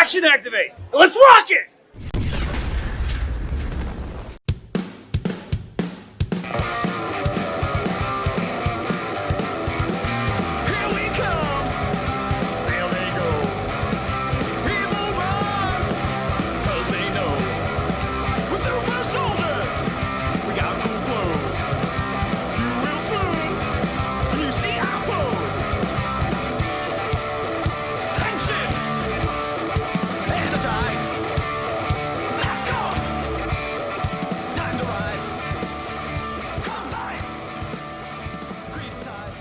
Action activate! Let's rock it! Here we come. There they go. People rise, 'cause they know we're super soldiers. We got cool clothes. You real smooth when you see our pose. Tension. Energize. Mask on. Time to ride. Combine. Grease ties.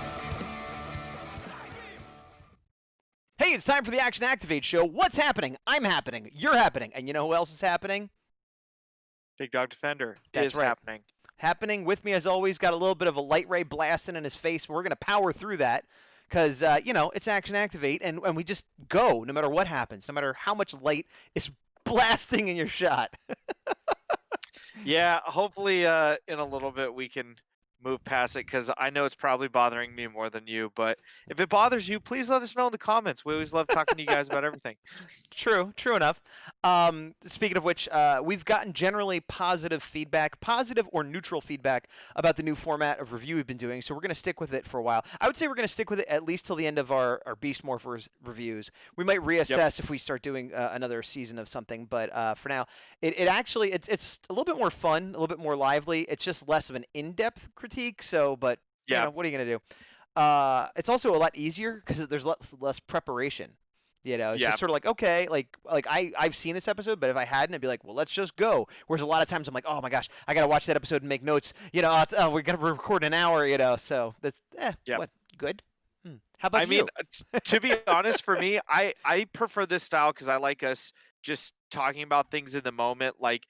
Hey, it's time for the Action Activate show. What's happening? I'm happening. You're happening. And you know who else is happening? Big Dawg Defender That's is right. happening. Happening with me as always. Got a little bit of a light ray blasting in his face, but we're going to power through that because, it's Action Activate, and we just go no matter what happens, no matter how much light is blasting in your shot. Yeah, hopefully in a little bit we can move past it because I know it's probably bothering me more than you. But if it bothers you, please let us know in the comments. We always love talking to you guys about everything. True enough. Speaking of which, we've gotten generally positive feedback, positive or neutral feedback about the new format of review we've been doing, so we're going to stick with it for a while. I would say we're going to stick with it at least till the end of our Beast Morphers reviews. We might reassess if we start doing another season of something, but for now, it's a little bit more fun, a little bit more lively. It's just less of an in-depth critique, what are you going to do? It's also a lot easier because there's less preparation. It's just sort of like, okay, like I've seen this episode, but if I hadn't, I'd be like, well, let's just go. Whereas a lot of times I'm like, oh my gosh, I got to watch that episode and make notes. We got to record an hour, so that's, what, good? How about you? To be honest, for me, I prefer this style because I like us just talking about things in the moment. Like,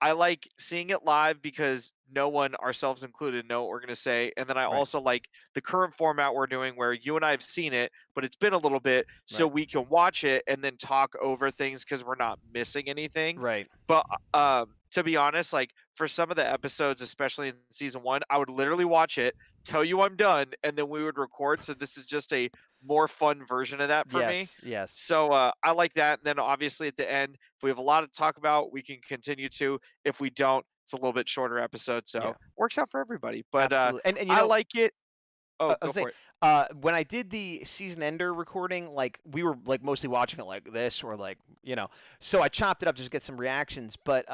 I like seeing it live because no one, ourselves included, know what we're going to say. And then I also like the current format we're doing where you and I have seen it, but it's been a little bit, so we can watch it and then talk over things because we're not missing anything. Right. But to be honest, like for some of the episodes, especially in season 1, I would literally watch it, tell you I'm done, and then we would record. So this is just a more fun version of that for me. Yes. So I like that. And then obviously at the end, if we have a lot to talk about, we can continue to. If we don't, it's a little bit shorter episode. So works out for everybody. But and I like it. Oh, go for it. When I did the season ender recording, like we were like mostly watching it like this or like, so I chopped it up just to get some reactions. But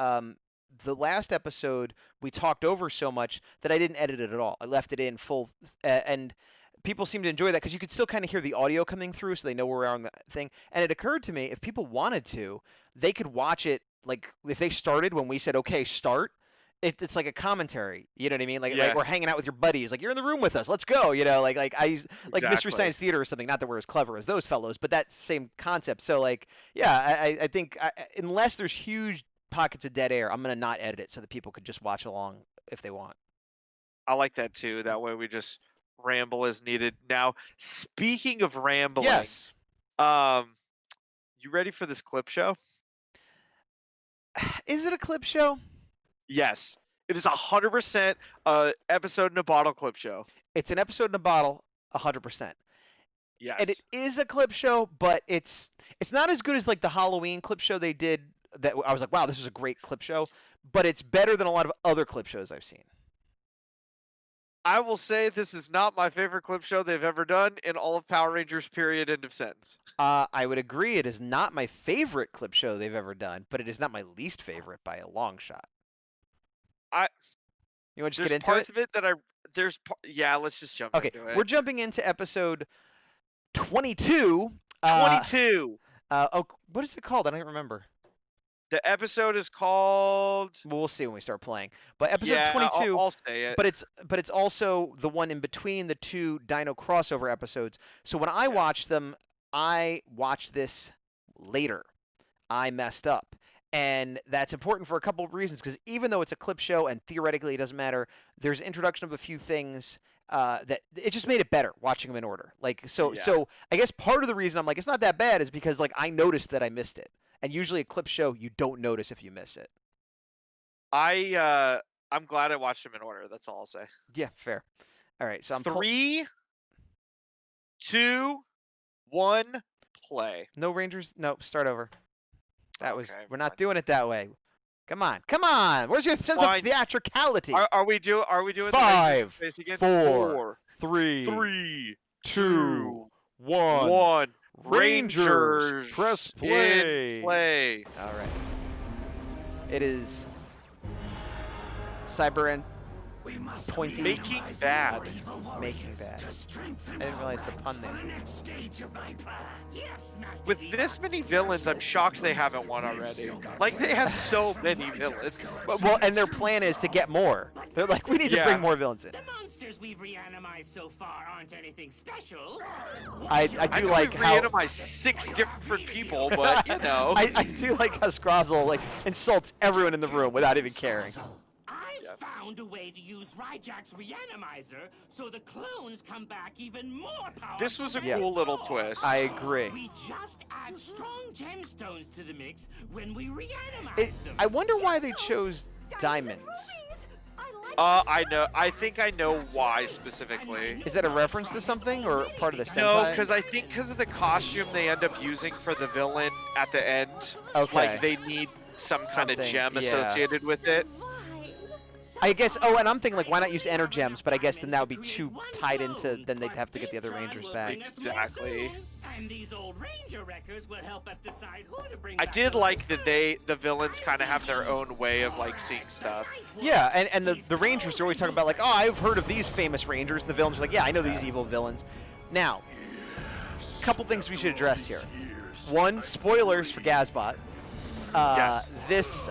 the last episode we talked over so much that I didn't edit it at all. I left it in full, and people seem to enjoy that because you could still kind of hear the audio coming through, so they know where we are on the thing. And it occurred to me, if people wanted to, they could watch it, like if they started when we said, okay, start, it's like a commentary, you know what I mean? Like we're hanging out with your buddies, like you're in the room with us, let's go, like Mystery Science Theater or something. Not that we're as clever as those fellows, but that same concept. So like, I think unless there's huge pockets of dead air, I'm gonna not edit it so that people could just watch along if they want. I like that too. That way we just ramble as needed. Now, speaking of rambling, yes. You ready for this clip show? Is it a clip show? Yes. It is 100% episode in a bottle clip show. It's an episode in a bottle, 100%. Yes. And it is a clip show, but it's not as good as like the Halloween clip show they did that I was like, wow, this is a great clip show, but it's better than a lot of other clip shows I've seen. I will say this is not my favorite clip show they've ever done in all of Power Rangers, period, end of sentence. I would agree it is not my favorite clip show they've ever done, but it is not my least favorite by a long shot. You want to just get into it? There's parts of it that let's just jump into it. Okay, we're jumping into episode 22. 22! What is it called? I don't even remember. The episode is called... Well, we'll see when we start playing. But episode 22... I'll say it. But it's also the one in between the two Dino crossover episodes. So when I watched them, I watched this later. I messed up. And that's important for a couple of reasons, because even though it's a clip show and theoretically it doesn't matter, there's introduction of a few things that it just made it better watching them in order. So I guess part of the reason I'm like, it's not that bad is because like I noticed that I missed it. And usually a clip show, you don't notice if you miss it. I'm glad I watched them in order. That's all I'll say. Yeah, fair. All right, so I'm 3, 2, 1, play. No Rangers. No, start over. That was. Okay, We're not fine. doing it that way. Come on, come on. Where's your sense Fine. of theatricality? Are we doing the Five, Rangers face again? 4, 3, 3, 2, 1. 1. Rangers, press play. In play. All right. It is Cyber and pointy. Making bad. Making bad. I didn't realize the pun there. With this many villains, I'm shocked they haven't won already. Like, they have so many villains. Well, and their plan is to get more. They're like, we need to bring more villains in. The monsters we've reanimated so far aren't anything special. I I do know like we've how reanimated 6 different people, but you know. I do like how Scrozzle like insults everyone in the room without even caring. I've found a way to use Ryjack's reanimizer so the clones come back even more powerful. This was a than cool little before. twist. I agree. We just add strong gemstones to the mix when we reanimize them. I wonder why they chose diamonds. I know. I think I know why specifically. Is that a reference to something or part of the Sentai? No, because I think because of the costume they end up using for the villain at the end. Okay. Like they need some kind of Something, gem yeah. associated with it. I guess. Oh, and I'm thinking like, why not use Energems? But I guess then that would be too tied into. Then they'd have to get the other Rangers back. Exactly. And these old Ranger wreckers will help us decide who to bring I back did to like life. that the villains kind of have their own way of like seeing stuff. Yeah, and the Rangers are always talking about like, oh, I've heard of these famous Rangers, and the villains are like, yeah, I know these evil villains. Now, a couple things we should address here. One, spoilers for Gazbot. Yes. This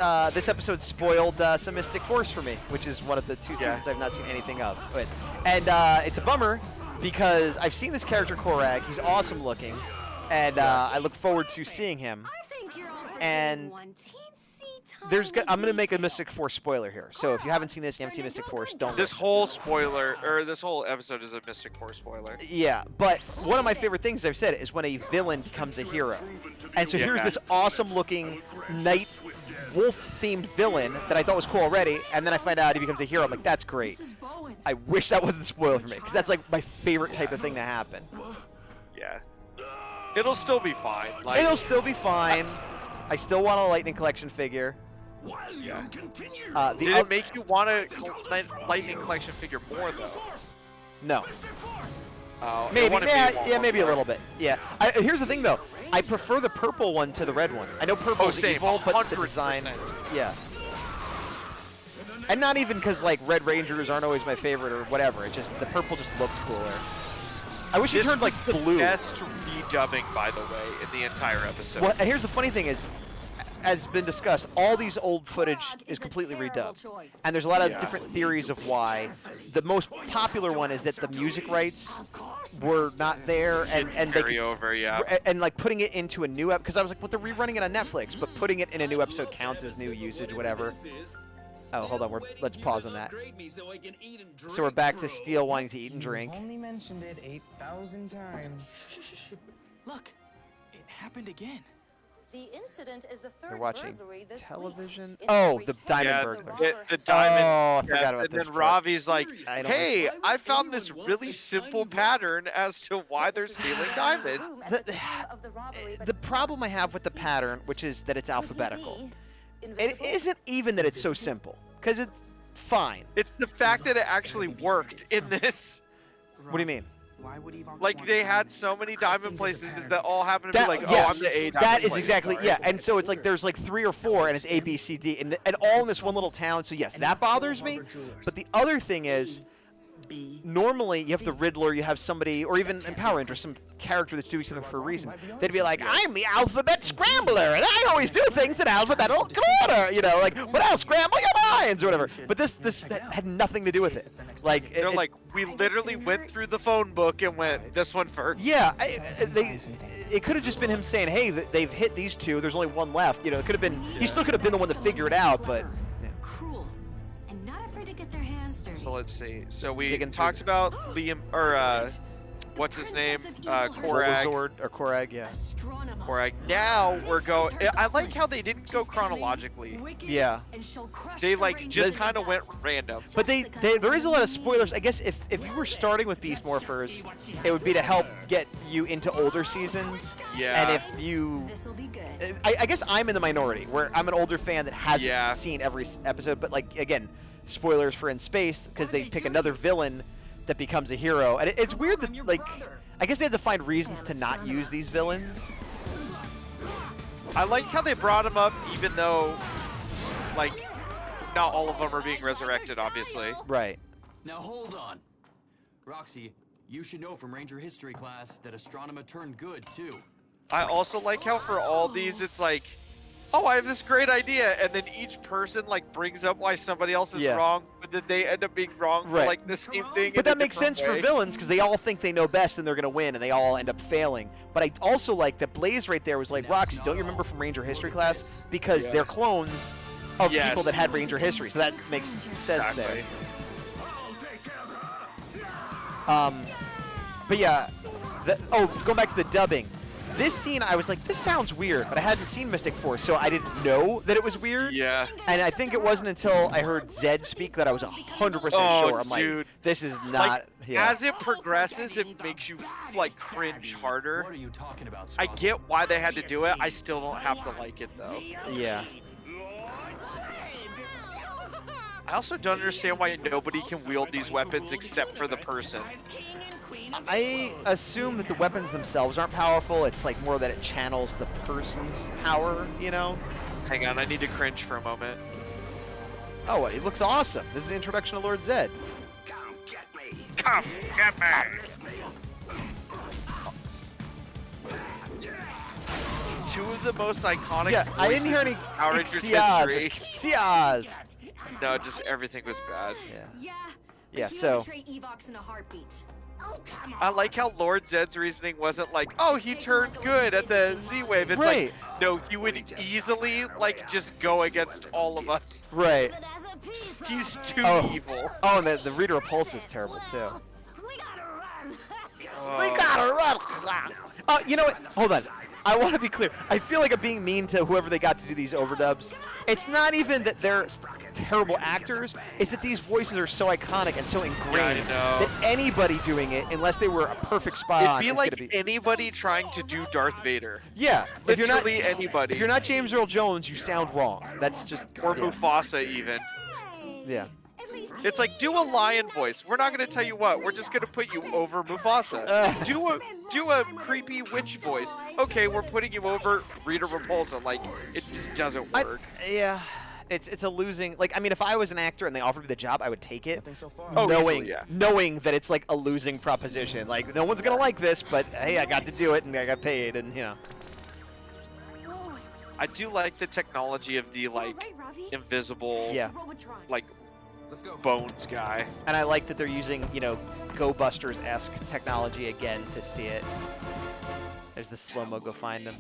episode spoiled some Mystic Force for me, which is one of the 2 seasons I've not seen anything of. And it's a bummer because I've seen this character Korag. He's awesome looking, and I look forward to seeing him. And I'm gonna make a Mystic Force spoiler here. So if you haven't seen this, you haven't seen Mystic Force, don't. This whole this whole episode is a Mystic Force spoiler. Yeah, but one of my favorite things I've said is when a villain becomes a hero. And so here's this awesome-looking night wolf-themed villain that I thought was cool already, and then I find out he becomes a hero. I'm like, that's great. I wish that wasn't spoiled for me, because that's like my favorite type of thing to happen. Yeah. It'll still be fine. Like, It'll still be fine. I still want a Lightning Collection figure. yeah. The Did it make you want a Lightning Collection figure more though? No. Oh, Maybe, it yeah, maybe a little bit. Yeah. Here's the thing, though. I prefer the purple one to the red one. I know purple is same, evil, but the 100%. design, yeah. And not even because like Red Rangers aren't always my favorite or whatever. It just the purple just looked cooler. I wish it This turned like was the blue. best redubbing, by the way, in the entire episode. Well, and here's the funny thing is, as been discussed, all these old footage is completely redubbed. And there's a lot of different theories of why. The most popular one is that the music rights were not there, and they Carry over, yeah. and like putting it into a new because I was like, well, they're rerunning it on Netflix, but putting it in a new episode counts as new usage, whatever. Oh, hold on, let's pause on that. So we're back to Steel wanting to eat and drink. Only mentioned it 8,000 times. Look, it happened again. The incident is the third They're watching burglary this television. Week. Oh, the diamond Yeah, burglary. the diamond. Oh, I forgot yeah, about and this. then Ravi's like, I don't "Hey, I found this really simple pattern as to why they're stealing diamonds." The problem I have with the pattern, which is that it's alphabetical, it isn't even that it's so simple, because it's fine. It's the fact that it actually worked in this. What do you mean? Why would Yvonne Like want they to had use so it? many I diamond think it's places apparent. that all happen to That, be like, yes, "Oh, I'm the A diamond that is place." exactly, yeah. And so it's like there's like 3 or 4, and it's A, B, C, D, and all in this one little town. So yes, that bothers me. But the other thing is, normally you have the Riddler, you have somebody, or even in Power Rangers, some character that's doing something for a reason. They'd be like, I'm the alphabet scrambler, and I always do things in alphabetical order. You know, like, well, I'll scramble your minds or whatever. But this had nothing to do with it. Like, They're like, we literally went through the phone book and went this one first. yeah, it could have just been him saying, hey, they've hit these 2. There's only 1 left. You know, it could have been. He still could have been the one to figure it out, but. Cruel and not afraid to get their hands dirty. So let's see. So we Digging talked through. about Liam or what's his name? Bulbasaur Korag. or Korag, yeah. Korag. Now we're going. I like how they didn't go chronologically. Yeah. They like just kind of went random. But there is a lot of spoilers. I guess if you were starting with Beast Morphers, it would be to help get you into older seasons. Yeah. And if you, I guess I'm in the minority where I'm an older fan that hasn't seen every episode. But like again, spoilers for In Space because they pick another villain that becomes a hero, and it's weird that like I guess they had to find reasons to not use these villains. I like how they brought him up, even though like not all of them are being resurrected, obviously. Right. Now hold on. Roxy, you should know from Ranger history class that Astronema turned good too. I also like how for all these it's like, oh, I have this great idea, and then each person like brings up why somebody else is wrong, but then they end up being wrong for like the same thing. But that makes sense for villains because they all think they know best and they're gonna win, and they all end up failing. But I also like that Blaze right there was like, Roxy, don't you remember from Ranger history class? Because they're clones of people that had Ranger history, so that makes sense there. But yeah, going back to the dubbing. This scene, I was like, this sounds weird, but I hadn't seen Mystic Force, so I didn't know that it was weird. Yeah. And I think it wasn't until I heard Zed speak that I was 100% sure. I'm dude. like, this is not. Like, as it progresses, it makes you like cringe harder. What are you talking about, I get why they had to do it. I still don't have to like it though. Yeah. I also don't understand why nobody can wield these weapons except for the person. I assume that the weapons themselves aren't powerful. It's like more that it channels the person's power, you know? Hang on, I need to cringe for a moment. Oh, it looks awesome. This is the introduction of Lord Zed. Come get me. Come get me! Two of the most iconic I didn't hear any Power Rangers history. Xiaz. No, just everything was bad. Yeah, so Evox in a heartbeat. I like how Lord Zed's reasoning wasn't like, oh, he turned good at the Z-Wave. It's like, no, he would easily, like, just go against all of us. Right. He's too evil. Oh, and the Reader of Pulse is terrible, too. We gotta run. We gotta run. You know what? Hold on. I want to be clear. I feel like I'm being mean to whoever they got to do these overdubs. It's not even that they're terrible actors. It's that these voices are so iconic and so ingrained that anybody doing it, unless they were a perfect spot on, it'd be like anybody trying to do Darth Vader. Yeah. Literally anybody. If you're not James Earl Jones, you sound wrong. That's just... Or Mufasa, even. Yeah. It's like, do a lion voice. We're not going to tell you what. We're just going to put you over Mufasa. Do a creepy witch voice. Okay, we're putting you over Rita Repulsa. Like, it just doesn't work. Yeah. It's a losing... Like, I mean, if I was an actor and they offered me the job, I would take it. Knowing that it's like a losing proposition. Like, no one's going to like this, but hey, I got to do it and I got paid and, you know. I do like the technology of the, like, invisible, like, bones guy. And I like that they're using, you know, Go Busters-esque technology again to see it. There's the slow-mo, go find them.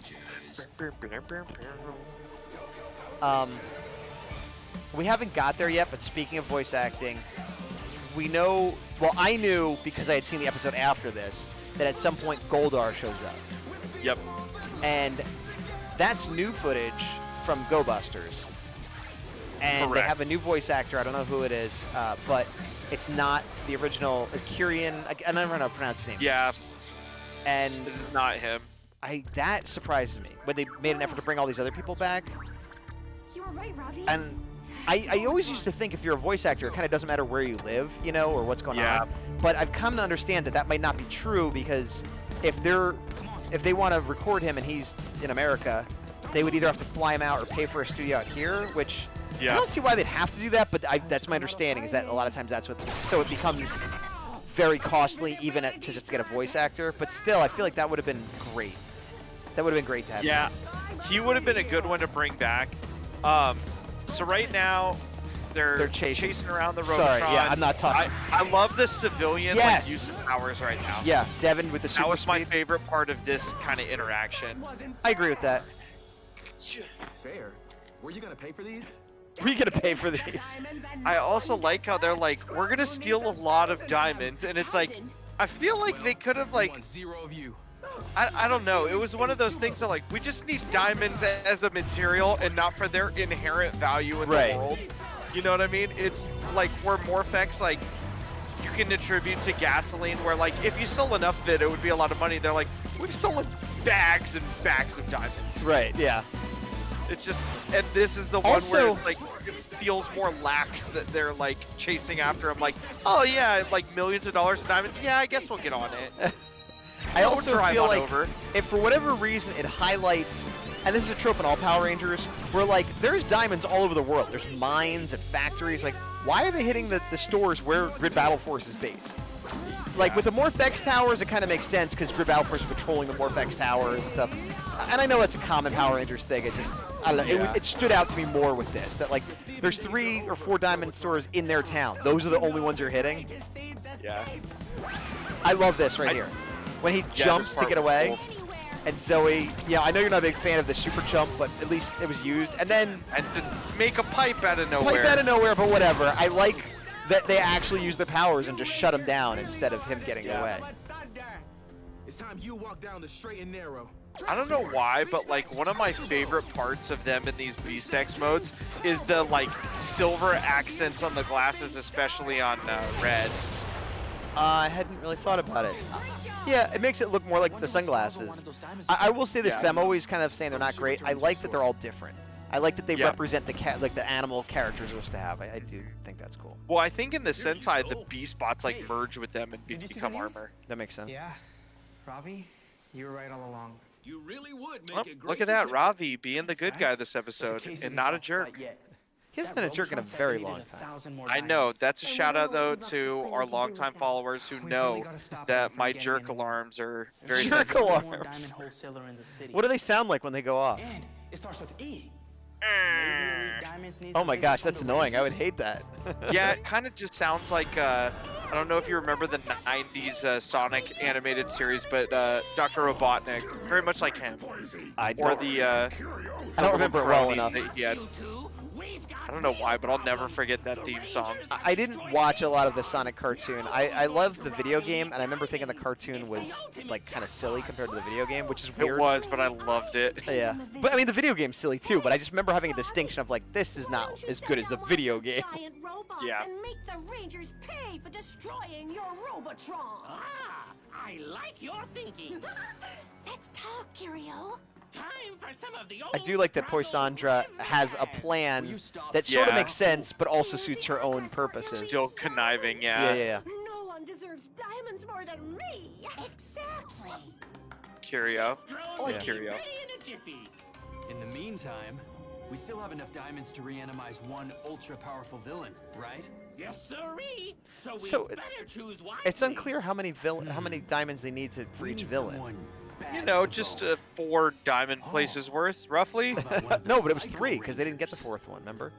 We haven't got there yet, but speaking of voice acting, we know, well, I knew because I had seen the episode after this, that at some point Goldar shows up. Yep. And that's new footage from Go Busters. And they have a new voice actor. I don't know who it is, but it's not the original Kyrian. I never know how to pronounce his name. Yeah. And this is not him. That surprises me when they made an effort to bring all these other people back. You were right, Robbie. And I always used to think if you're a voice actor, it kind of doesn't matter where you live, you know, or what's going on. But I've come to understand that that might not be true because if they want to record him and he's in America, they would either have to fly him out or pay for a studio out here, which I don't see why they'd have to do that, but that's my understanding is that a lot of times that's what, so it becomes very costly even to just get a voice actor, but still I feel like that would have been great. That would have been great to have. Yeah, he would have been a good one to bring back. So right now they're chasing around the Robotron. Sorry, yeah, I'm not talking. I love the civilian like, use of powers right now. Yeah, Devin with the super That was my speed. favorite part of this kind of interaction. I agree with that. Fair. Were you gonna pay for these? We're gonna pay for these. I also like how they're like, we're gonna steal a lot of diamonds, and it's like, I feel like they could have like, zero of you. I don't know. It was one of those things that like we just need diamonds as a material and not for their inherent value in Right. the world. You know what I mean? It's like where Morphex like you can attribute to gasoline, where like if you stole enough of it, it would be a lot of money. They're like, we've stolen bags and bags of diamonds. Right. Yeah. It's just, and this is the one Also- where it's like it feels more lax that they're like chasing after him. Like, oh yeah, like millions of dollars of diamonds. Yeah, I guess we'll get on it. I We'll also drive feel on like over. if for whatever reason it highlights, and this is a trope in all Power Rangers, where like there's diamonds all over the world. There's mines and factories. Like, why are they hitting the stores where Grid Battle Force is based? Like with the Morphex towers, it kind of makes sense because Grid Battle Force is patrolling the Morphex towers and stuff. And I know it's a common Power Rangers thing. It just, I don't know. Yeah. It stood out to me more with this. That like there's 3 or 4 diamond stores in their town. Those are the only ones you're hitting. Yeah. I love this right here. When he jumps this to part get was away, cool. and Zoe, yeah, I know you're not a big fan of the super jump, but at least it was used. And then And to make a pipe out of nowhere. pipe out of nowhere, but whatever. I like that they actually use their powers and just shut him down instead of him getting Yeah. away. It's time you walk down the straight and narrow. I don't know why, but like one of my favorite parts of them in these Beast X modes is the like silver accents on the glasses, especially on red. I hadn't really thought about it. Yeah, it makes it look more like the sunglasses. I will say this because Yeah. I'm always kind of saying they're not great. I like that they're all different. I like that they Yeah. represent the like the animal characters we're supposed to have. I do think that's cool. Well, I think in the Sentai, the Beast Bots like merge with them and Did you see become the news? armor. That makes sense. Yeah, Ravi, you were right all along. You really would Oh, look at that, Ravi being the good guy this episode and not a jerk. He hasn't been a jerk in a very long time. I know. That's a shout out though to our longtime followers who know that my jerk alarms are very Jerk sensitive. alarms. What do they sound like when they go off? And it starts with E. Oh my gosh, that's annoying. I would hate that. Yeah, it kind of just sounds like I don't know if you remember the 90s Sonic animated series, but Dr. Robotnik, very much like him. I Or don't, the I don't remember it well crony enough. that he had. I don't know why, but I'll never forget that theme song. I didn't watch a lot of the Sonic cartoon. I loved the video game, and I remember thinking the cartoon was like kind of silly compared to the video game, which is It weird. was, but I loved it. Yeah, but I mean the video game's silly too. But I just remember having a distinction of like this is not as good as the video game. Yeah. And make the Rangers pay for destroying your Robotron. Ah, I like your thinking. Let's talk, Curio. Time for some of the old I do like that Poisandra has a plan that sort of Yeah. makes sense, but also suits her own purposes. Still conniving, Yeah, yeah. yeah, yeah. No one deserves diamonds more than me. Exactly. Curio. Drones Yeah. will be Curio. ready in a jiffy. In the meantime, we still have enough diamonds to reanimize one ultra-powerful villain, right? Yes, sirree. So we So, better choose wisely. It's unclear how many diamonds they need for We each need villain. someone bad You know, to just vote. 4 diamond places worth, roughly. How about one of the No, but it was Psycho 3 because they didn't get the Rangers? 4th one. Remember?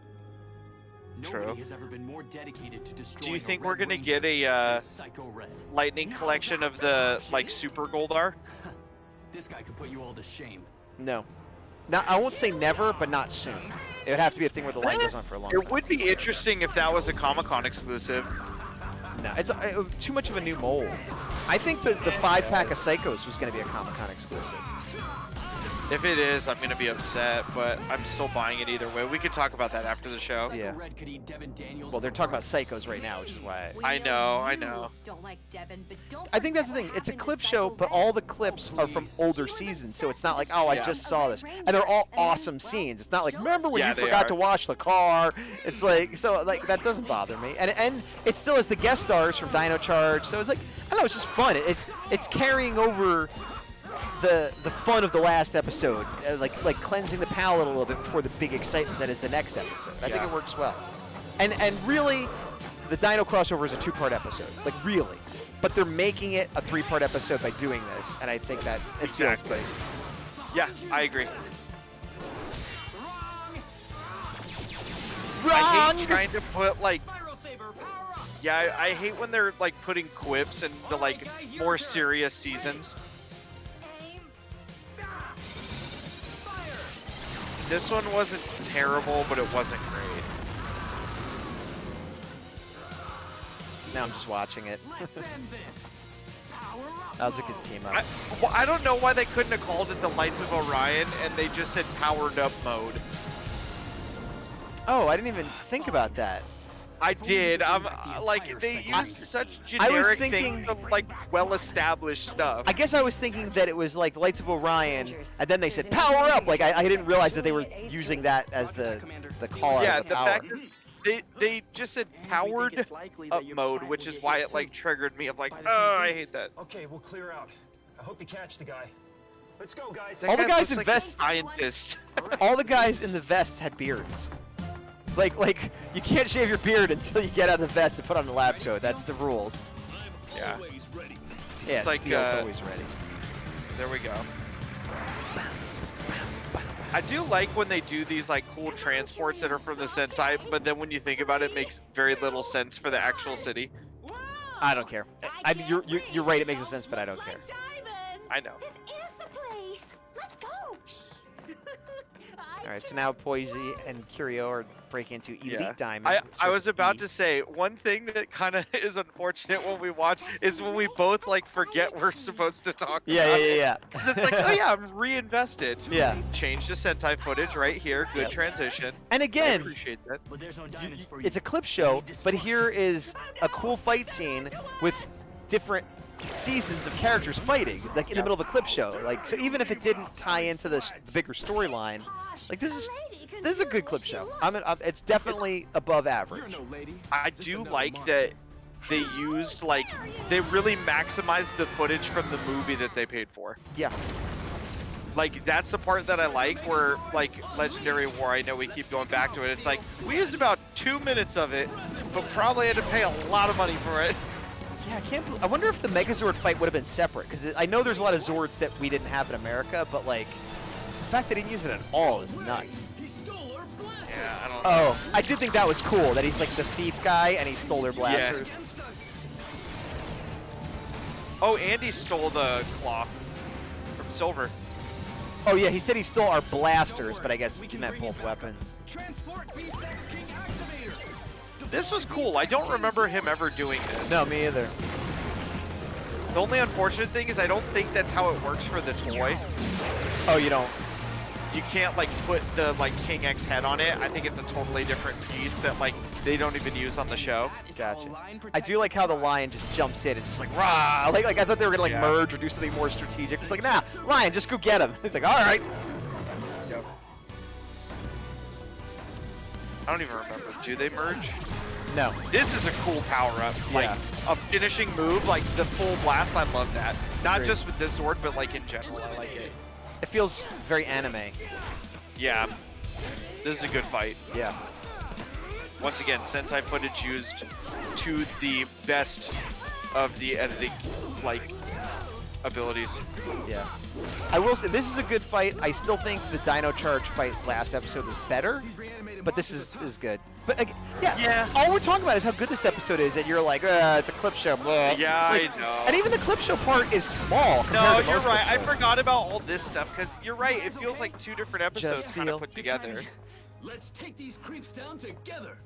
Nobody True. has ever been more dedicated to destroying Do you a think Red we're gonna Ranger get a than Psycho Red? lightning collection of the like Super Goldar? This guy could put you all to shame. No. Now I won't say never, but not soon. It would have to be a thing where the light goes on for a long time. It would be interesting if that was a Comic-Con exclusive. No, it's too much of a new mold. I think that the 5-pack of Psychos was going to be a Comic-Con exclusive. If it is, I'm gonna be upset, but I'm still buying it either way. We could talk about that after the show. Psycho Yeah. Red could eat Devin Daniels Well, they're for talking about breakfast. Psychos right now, which is why. We I know. you Don't like Devin, but don't I think that's the forget thing. It's a what clip happened to show, Psycho but Red. all the clips are from please. older He was seasons, so it's obsessed not with like, oh, I Yeah. just saw this. And they're all awesome scenes. It's not like, remember when Yeah, you they forgot are. to wash the car? It's like, so like that doesn't bother me. And it still has the guest stars from Dino Charge, so it's like, I don't know, it's just fun. It's carrying over the fun of the last episode, like cleansing the palate a little bit before the big excitement that is the next episode. I think Yeah. it works well. And really, the Dino crossover is a 2-part episode, like really. But they're making it a 3-part episode by doing this, and I think that it feels Exactly. great. Yeah, I agree. I hate trying to put like, Spiral Saber, power up. yeah, I hate when they're like putting quips into like more serious seasons. This one wasn't terrible, but it wasn't great. Now I'm just watching it. Let's end this. That was a good team up. I don't know why they couldn't have called it the Lights of Orion and they just said powered up mode. Oh, I didn't even think about that. I did. Like they use such generic things for like well-established stuff. I guess I was thinking that it was like Lights of Orion, and then they said power up. Like I didn't realize that they were using that as the call out Yeah, of the the power. fact that they just said powered up mode, which is why it like triggered me. Of like, oh, I hate that. Okay, we'll clear out. I hope you catch the guy. Let's go, guys. All the That guys looks in like vests- a scientist. All the guys in the vests had beards. Like you can't shave your beard until you get out of the vest and put on the lab coat. That's the rules. Yeah. Yeah, It's like, Steel's always ready. There we go. I do like when they do these like cool transports that are from the Sentai, but then when you think about it, it makes very little sense for the actual city. I don't care. You're right. It makes sense, but I don't care. I know. This is the place. Let's go. All right, so now Poisey and Curio are breaking into Elite Diamond. I was about to say, one thing that kind of is unfortunate when we watch is when we both like forget we're supposed to talk about it. Yeah. It's like, oh yeah, I'm reinvested. Yeah. Change the Sentai footage right here. Good Yep. transition. And I again, appreciate that. But there's no diamonds for you. it's a clip show, but here is a cool fight scene with different seasons of characters fighting, like in the middle of a clip show. Like, so even if it didn't tie into the bigger storyline, like this is a good clip show. It's definitely above average. I do like that they used like they really maximized the footage from the movie that they paid for. Yeah. Like that's the part that I like, where like Legendary War, I know we keep going back to it. It's like we used about 2 minutes of it, but probably had to pay a lot of money for it. Yeah, I wonder if the Megazord fight would have been separate, because I know there's a lot of Zords that we didn't have in America, but like the fact that he didn't use it at all is nuts. Yeah, I don't know. Oh, I did think that was cool, that he's like the thief guy and he stole their blasters. Oh, Andy stole the claw from Silver. Oh yeah, he said he stole our blasters, but I guess he meant both weapons. This was cool. I don't remember him ever doing this. No, me either. The only unfortunate thing is I don't think that's how it works for the toy. Oh, you don't? You can't like put the like King X head on it. I think it's a totally different piece that like they don't even use on the show. Gotcha. I do like how the lion just jumps in and just like rah. Like I thought they were gonna like Yeah. merge or do something more strategic. It's like, nah, lion, just go get him. He's like, all right. Yep. I don't even remember. Do they merge? No. This is a cool power-up. Like, Yeah. a finishing move, like the full blast, I love that. Not Agreed. just with this Zord, but like in general, I like it. It feels very anime. Yeah. This is a good fight. Yeah. Once again, Sentai footage used to the best of the editing, like, abilities. Yeah. I will say, this is a good fight. I still think the Dino Charge fight last episode was better, but this is good. But yeah, all we're talking about is how good this episode is, and you're like, it's a clip show. Blah. Yeah, It's like- I know. And even the clip show part is small. No, compared to you're most right. I clip shows. forgot about all this stuff, because you're right. It feels like two different episodes Just kind of Steel. put together. Let's take these creeps down together.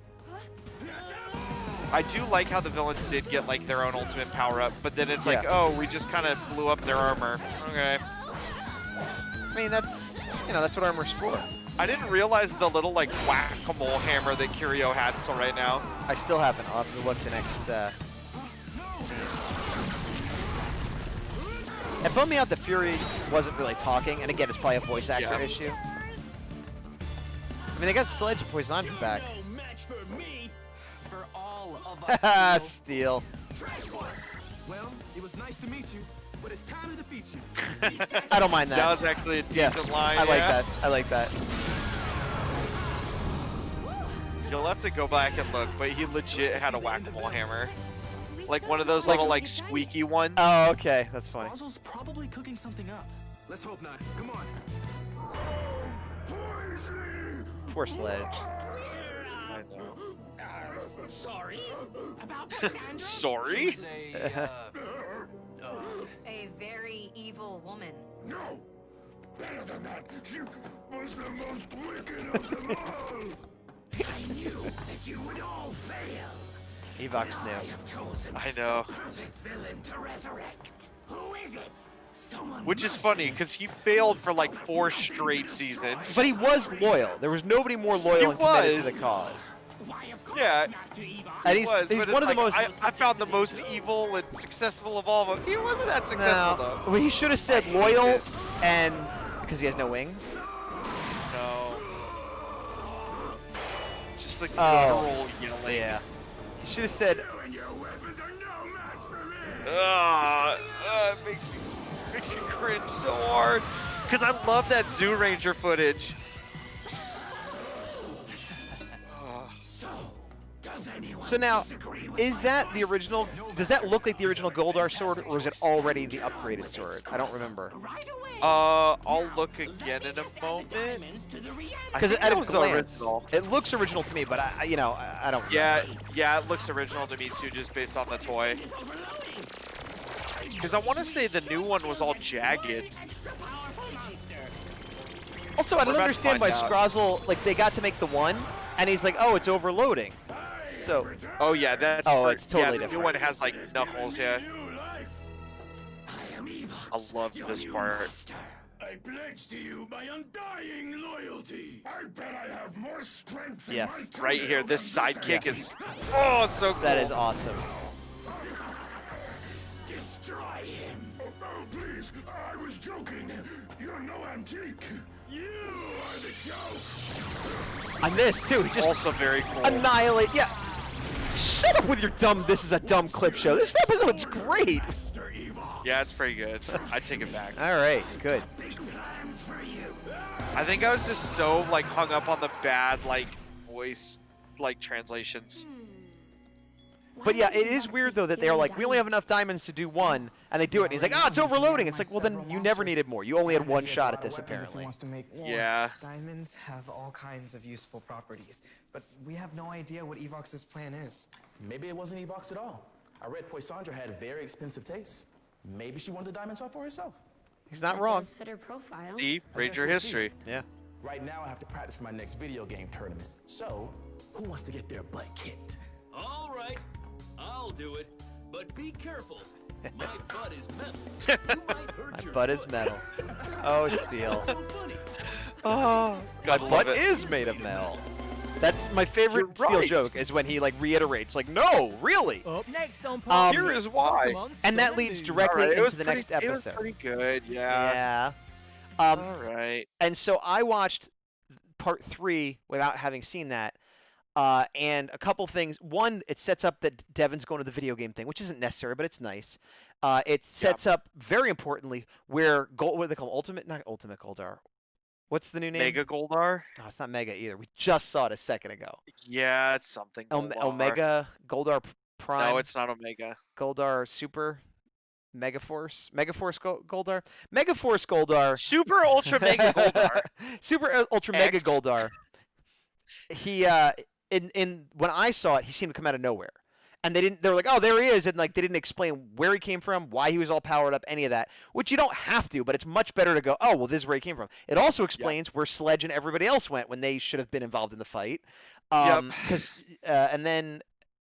I do like how the villains did get like their own ultimate power-up, but then it's like, Yeah. oh, we just kind of blew up their armor. Okay. I mean, that's what armor's for. I didn't realize the little like whack-a-mole hammer that Curio had until right now. I still haven't. I'll have to look the next scene. It bummed me out that Fury wasn't really talking, and again, it's probably a voice actor Yeah. issue. I mean, they got Sledge and Poisandra back. No match for me. For all of Haha, us. Steel. Well, it was nice to meet you, but it's time to defeat you. I don't mind that. That was actually a decent line. I like yeah. that. I like that. You'll have to go back and look, but he legit had a whack-a-mole hammer. Like one of those little like squeaky ones. Oh, okay. That's funny. Sponzel's probably cooking something up. Let's hope not. Come on. Poor Sledge. I know. Sorry? About Poisandra? Sorry? She's A very evil woman. No! Better than that, she was the most wicked of them all! I knew that you would all fail. Evox I new. have chosen I know. the perfect villain to resurrect. Who is it? Someone Which is must funny be because he failed for like 4 straight seasons. But he was loyal. There was nobody more loyal and committed to was. the cause. Why, of course, Yeah. Master Evox. And He was, he's but one of it's the like, most. I found the most evil and successful of all of them. He wasn't that successful though. Well, he should have said hate loyal, this. and because he has no wings. No. Just the Oh. guttural yelling. Yeah. He should have said. You and your weapons are no match for me. It makes me cringe so hard. Because I love that Zoo Ranger footage. So now, is that the original? Does that look like the original Goldar sword, or is it already the upgraded sword? I don't remember. Right away. I'll look again in a Just add the moment. diamonds to the Reanimator. Because think at that a was the glance, original. it looks original to me, but I don't. Yeah, it looks original to me too, just based on the toy. Because I want to say the new one was all jagged. Extra powerful monster. Also, I We're don't about to understand why find out. Scrozzle, like, they got to make the one, and he's like, oh, it's overloading. So, Oh yeah, that's Oh, for, it's totally yeah, the new different. one has like knuckles. Yeah, New life. I am Evox. I love your this new part. master. I pledge to you my undying loyalty. I bet I have more strength in Yes. my Right here, toenail this than sidekick ass. is oh so cool. that is awesome. Destroy him. Oh, please, I was joking. You're no antique. You are the joke. On this, too, he just Also very cool. annihilate. Yeah. Shut up with your dumb, this is a dumb clip show. This episode's great. Master Evox. Yeah, it's pretty good. I take it back. All right, good. Big plans for you. I think I was just so like hung up on the bad like voice like translations. But yeah, it is weird, though, that they're like, we only have enough diamonds to do one, and they do it, and he's like, oh, it's overloading. It's like, well, then you never needed more. You only had one shot at this, apparently. Yeah. Diamonds have all kinds of useful properties, but we have no idea what Evox's plan is. Maybe it wasn't Evox at all. I read Poisandra had very expensive tastes. Maybe she wanted the diamonds all for herself. He's not wrong. Does fit her profile. See, Ranger we'll see. history. Yeah. Right now, I have to practice for my next video game tournament. So, who wants to get their butt kicked? All right, I'll do it. But be careful. My butt is metal. You might hurt My your butt is foot. metal. Oh, Steel. So funny. Oh, my God, love butt it. is made of metal. That's my favorite You're Steel right. joke, is when he, like, reiterates, like, no, really? Up next on Here is why. And that leads directly Alright, it was into the pretty, next It was episode. pretty good, yeah. Yeah. All right. And so I watched part 3 without having seen that. And a couple things. One, it sets up that Devin's going to the video game thing, which isn't necessary, but it's nice. It sets up, very importantly, where what do they call them? Not Ultimate Goldar. What's the new name? Mega Goldar? No, it's not Mega either. We just saw it a second ago. Yeah, it's something. Goldar. Omega Goldar Prime. No, it's not Omega. Goldar Super. Megaforce Goldar. Megaforce Goldar. Super Ultra Mega Goldar. Super Ultra Mega X. Goldar. He in when I saw it, he seemed to come out of nowhere. And they were like, oh, there he is, and like they didn't explain where he came from, why he was all powered up, any of that. Which you don't have to, but it's much better to go, oh, well, this is where he came from. It also explains where Sledge and everybody else went when they should have been involved in the fight. And then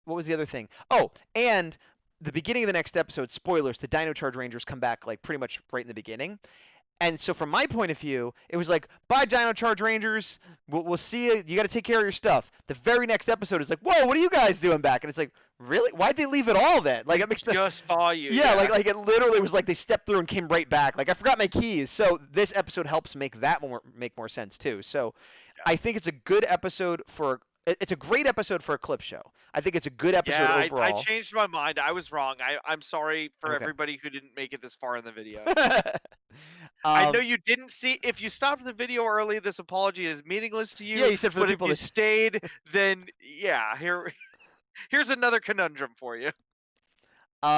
what was the other thing? Oh, and the beginning of the next episode, spoilers, the Dino Charge Rangers come back like pretty much right in the beginning. And so from my point of view, it was like, bye, Dino Charge Rangers. We'll see you. You got to take care of your stuff. The very next episode is like, whoa, what are you guys doing back? And it's like, really? Why'd they leave it all then? Like, it makes the... Just saw you. Yeah, like it literally was like they stepped through and came right back. Like, I forgot my keys. So this episode helps make that make more sense, too. So I think it's a good episode for... It's a great episode for a clip show. I think it's a good episode overall. I changed my mind. I was wrong. I'm sorry for everybody who didn't make it this far in the video. I know you didn't see. If you stopped the video early, this apology is meaningless to you. Yeah, you said for the but people if you that stayed, then yeah, here's another conundrum for you. Do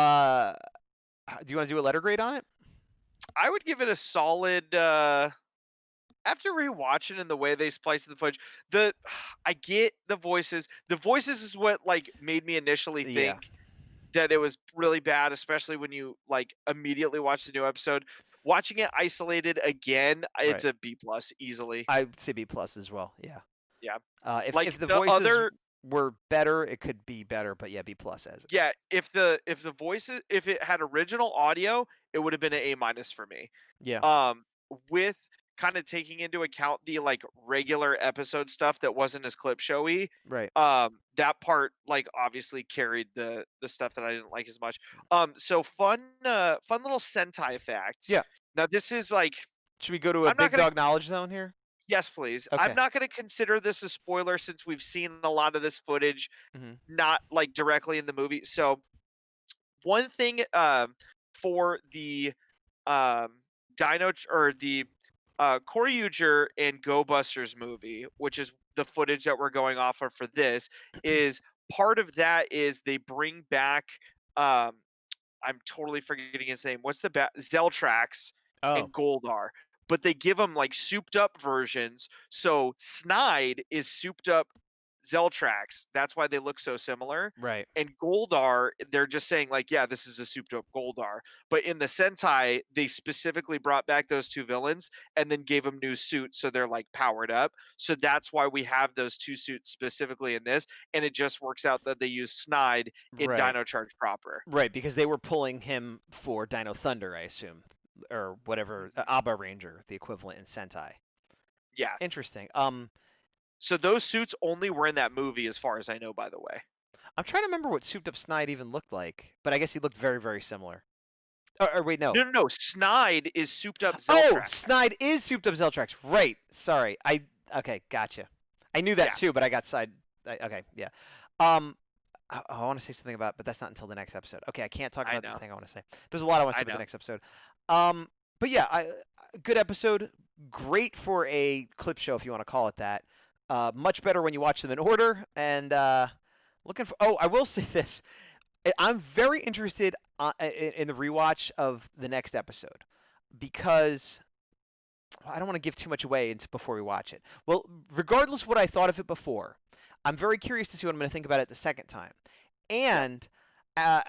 you want to do a letter grade on it? I would give it a solid. After rewatching and the way they spliced the footage, I get the voices. The voices is what like made me initially think that it was really bad, especially when you like immediately watch the new episode. Watching it isolated again, it's a B+ easily. I'd say B+ as well. Yeah. Yeah. If like the the voices other were better, it could be better, but yeah, B+ as it. Yeah, if the voices, if it had original audio, it would have been an A- for me. Yeah. With kind of taking into account the like regular episode stuff that wasn't as clip showy, Right. that part like obviously carried the stuff that I didn't like as much. So fun little Sentai facts. Yeah. Now this is like, Should we go to a I'm not big gonna dog knowledge zone here? yes, please. Okay. I'm not gonna consider this a spoiler since we've seen a lot of this footage, Mhm. not like directly in the movie. So one thing for the Dino or the Koryuger and Go Busters movie, which is the footage that we're going off of for this, is part of that is they bring back I'm totally forgetting his name. What's the Zeltrax Oh. and Goldar, but they give them like souped up versions. So Snide is souped up Zeltrax. That's why they look so similar. Right. And Goldar, they're just saying like, yeah, this is a souped up Goldar. But in the Sentai, they specifically brought back those two villains and then gave them new suits, so they're like powered up. So that's why we have those two suits specifically in this, and it just works out that they use Snide in Right. Dino Charge proper. Right, because they were pulling him for Dino Thunder, I assume, or whatever, Abba Ranger, the equivalent in Sentai. Yeah. Interesting. So those suits only were in that movie, as far as I know, by the way. I'm trying to remember what souped up Snide even looked like, but I guess he looked very, very similar. Or wait, no. No. Snide is souped up Oh, Zeltrax. Snide is souped up Zeltrax. Right. Sorry. Okay, gotcha. I knew that Yeah. too, but I got okay, yeah. I want to say something about, but that's not until the next episode. Okay, I can't talk I about know. the thing I want to say. There's a lot I want to say I about the know. next episode. But yeah, good episode. Great for a clip show, if you want to call it that. Much better when you watch them in order. And looking for. Oh, I will say this. I'm very interested in the rewatch of the next episode because I don't want to give too much away before we watch it. Well, regardless of what I thought of it before, I'm very curious to see what I'm going to think about it the second time. And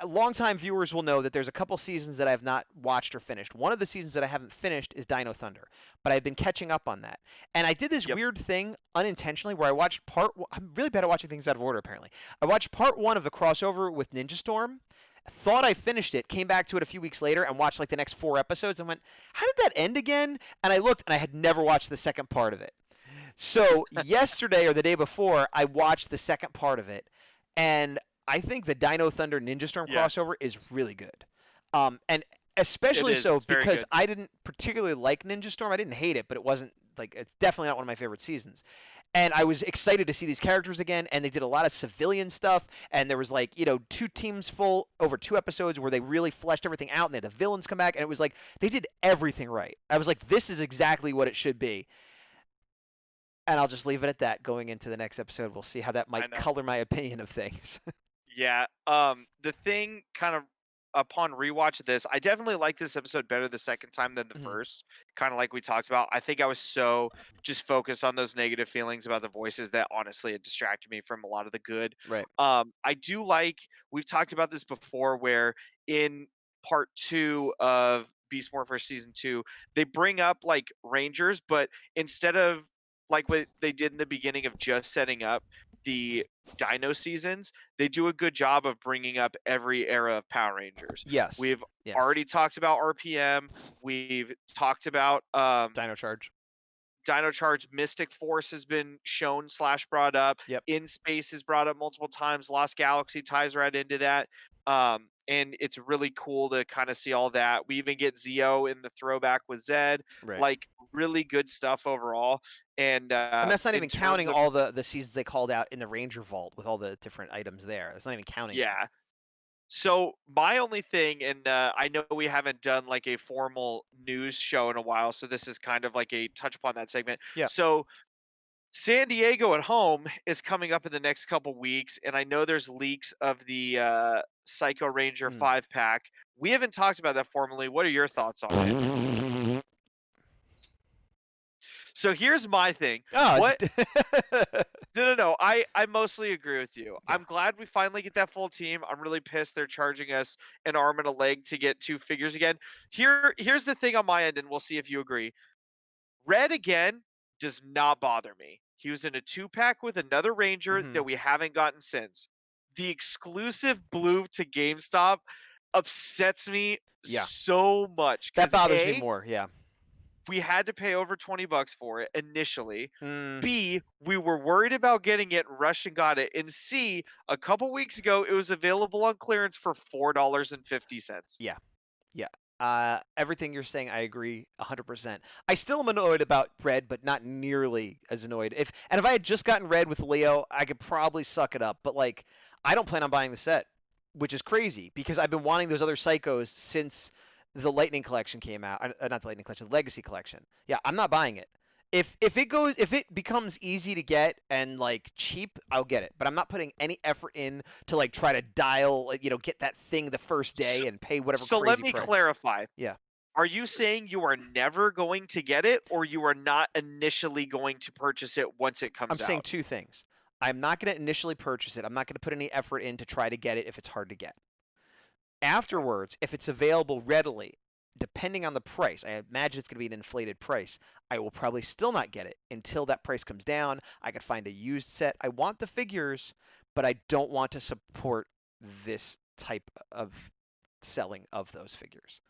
longtime viewers will know that there's a couple seasons that I have not watched or finished. One of the seasons that I haven't finished is Dino Thunder, but I've been catching up on that. And I did this weird thing unintentionally where I watched I'm really bad at watching things out of order, apparently. I watched part 1 of the crossover with Ninja Storm, thought I finished it, came back to it a few weeks later and watched like the next 4 episodes and went, how did that end again? And I looked and I had never watched the second part of it. So yesterday or the day before, I watched the second part of it, and I think the Dino Thunder Ninja Storm crossover is really good. And especially so because I didn't particularly like Ninja Storm. I didn't hate it, but it wasn't like, it's definitely not one of my favorite seasons. And I was excited to see these characters again, and they did a lot of civilian stuff, and there was like, 2 teams full over 2 episodes where they really fleshed everything out, and they had the villains come back, and it was like, they did everything right. I was like, this is exactly what it should be. And I'll just leave it at that. Going into the next episode, we'll see how that might color my opinion of things. Yeah. The thing kind of upon rewatch of this, I definitely like this episode better the second time than the first. Kind of like we talked about. I think I was so just focused on those negative feelings about the voices that honestly it distracted me from a lot of the good. Right. I do like, we've talked about this before, where in part 2 of Beast Morphers season 2, they bring up like Rangers, but instead of like what they did in the beginning of just setting up the Dino seasons, they do a good job of bringing up every era of Power Rangers. Yes. We've already talked about RPM. We've talked about Dino Charge. Dino Charge. Mystic Force has been shown / brought up. Yep. In Space is brought up multiple times. Lost Galaxy ties right into that. And it's really cool to kind of see all that. We even get Zeo in the throwback with Zed. Right. Like, really good stuff overall. And that's not even counting all the seasons they called out in the Ranger Vault with all the different items there. That's not even counting. Yeah. So my only thing, and I know we haven't done like a formal news show in a while, so this is kind of like a touch upon that segment. Yeah. So San Diego at home is coming up in the next couple weeks, and I know there's leaks of the Psycho Ranger 5-pack. We haven't talked about that formally. What are your thoughts on it? So here's my thing. Oh, what? No. I mostly agree with you. Yeah. I'm glad we finally get that full team. I'm really pissed they're charging us an arm and a leg to get 2 figures again. Here's the thing on my end, and we'll see if you agree. Red again does not bother me. He was in a 2-pack with another Ranger Mhm. that we haven't gotten since. The exclusive blue to GameStop upsets me Yeah. so much That because bothers me A, more. Yeah. we had to pay over $20 for it initially. Mm, B, we were worried about getting it and rushed and got it. And C, a couple weeks ago, it was available on clearance for $4.50. yeah. Yeah. Everything you're saying, I agree 100%. I still am annoyed about red, but not nearly as annoyed. If I had just gotten red with Leo, I could probably suck it up. But like, I don't plan on buying the set, which is crazy because I've been wanting those other Psychos since the Lightning Collection came out. Not the Lightning Collection, the Legacy Collection. Yeah, I'm not buying it. If it becomes easy to get and like cheap, I'll get it. But I'm not putting any effort in to like try to dial, get that thing the first day and pay whatever So let crazy me price. clarify. Yeah. Are you saying you are never going to get it, or you are not initially going to purchase it once it comes I'm out? saying two things. I'm not going to initially purchase it. I'm not going to put any effort in to try to get it if it's hard to get. Afterwards, if it's available readily, depending on the price, I imagine it's going to be an inflated price. I will probably still not get it until that price comes down. I could find a used set. I want the figures, but I don't want to support this type of selling of those figures.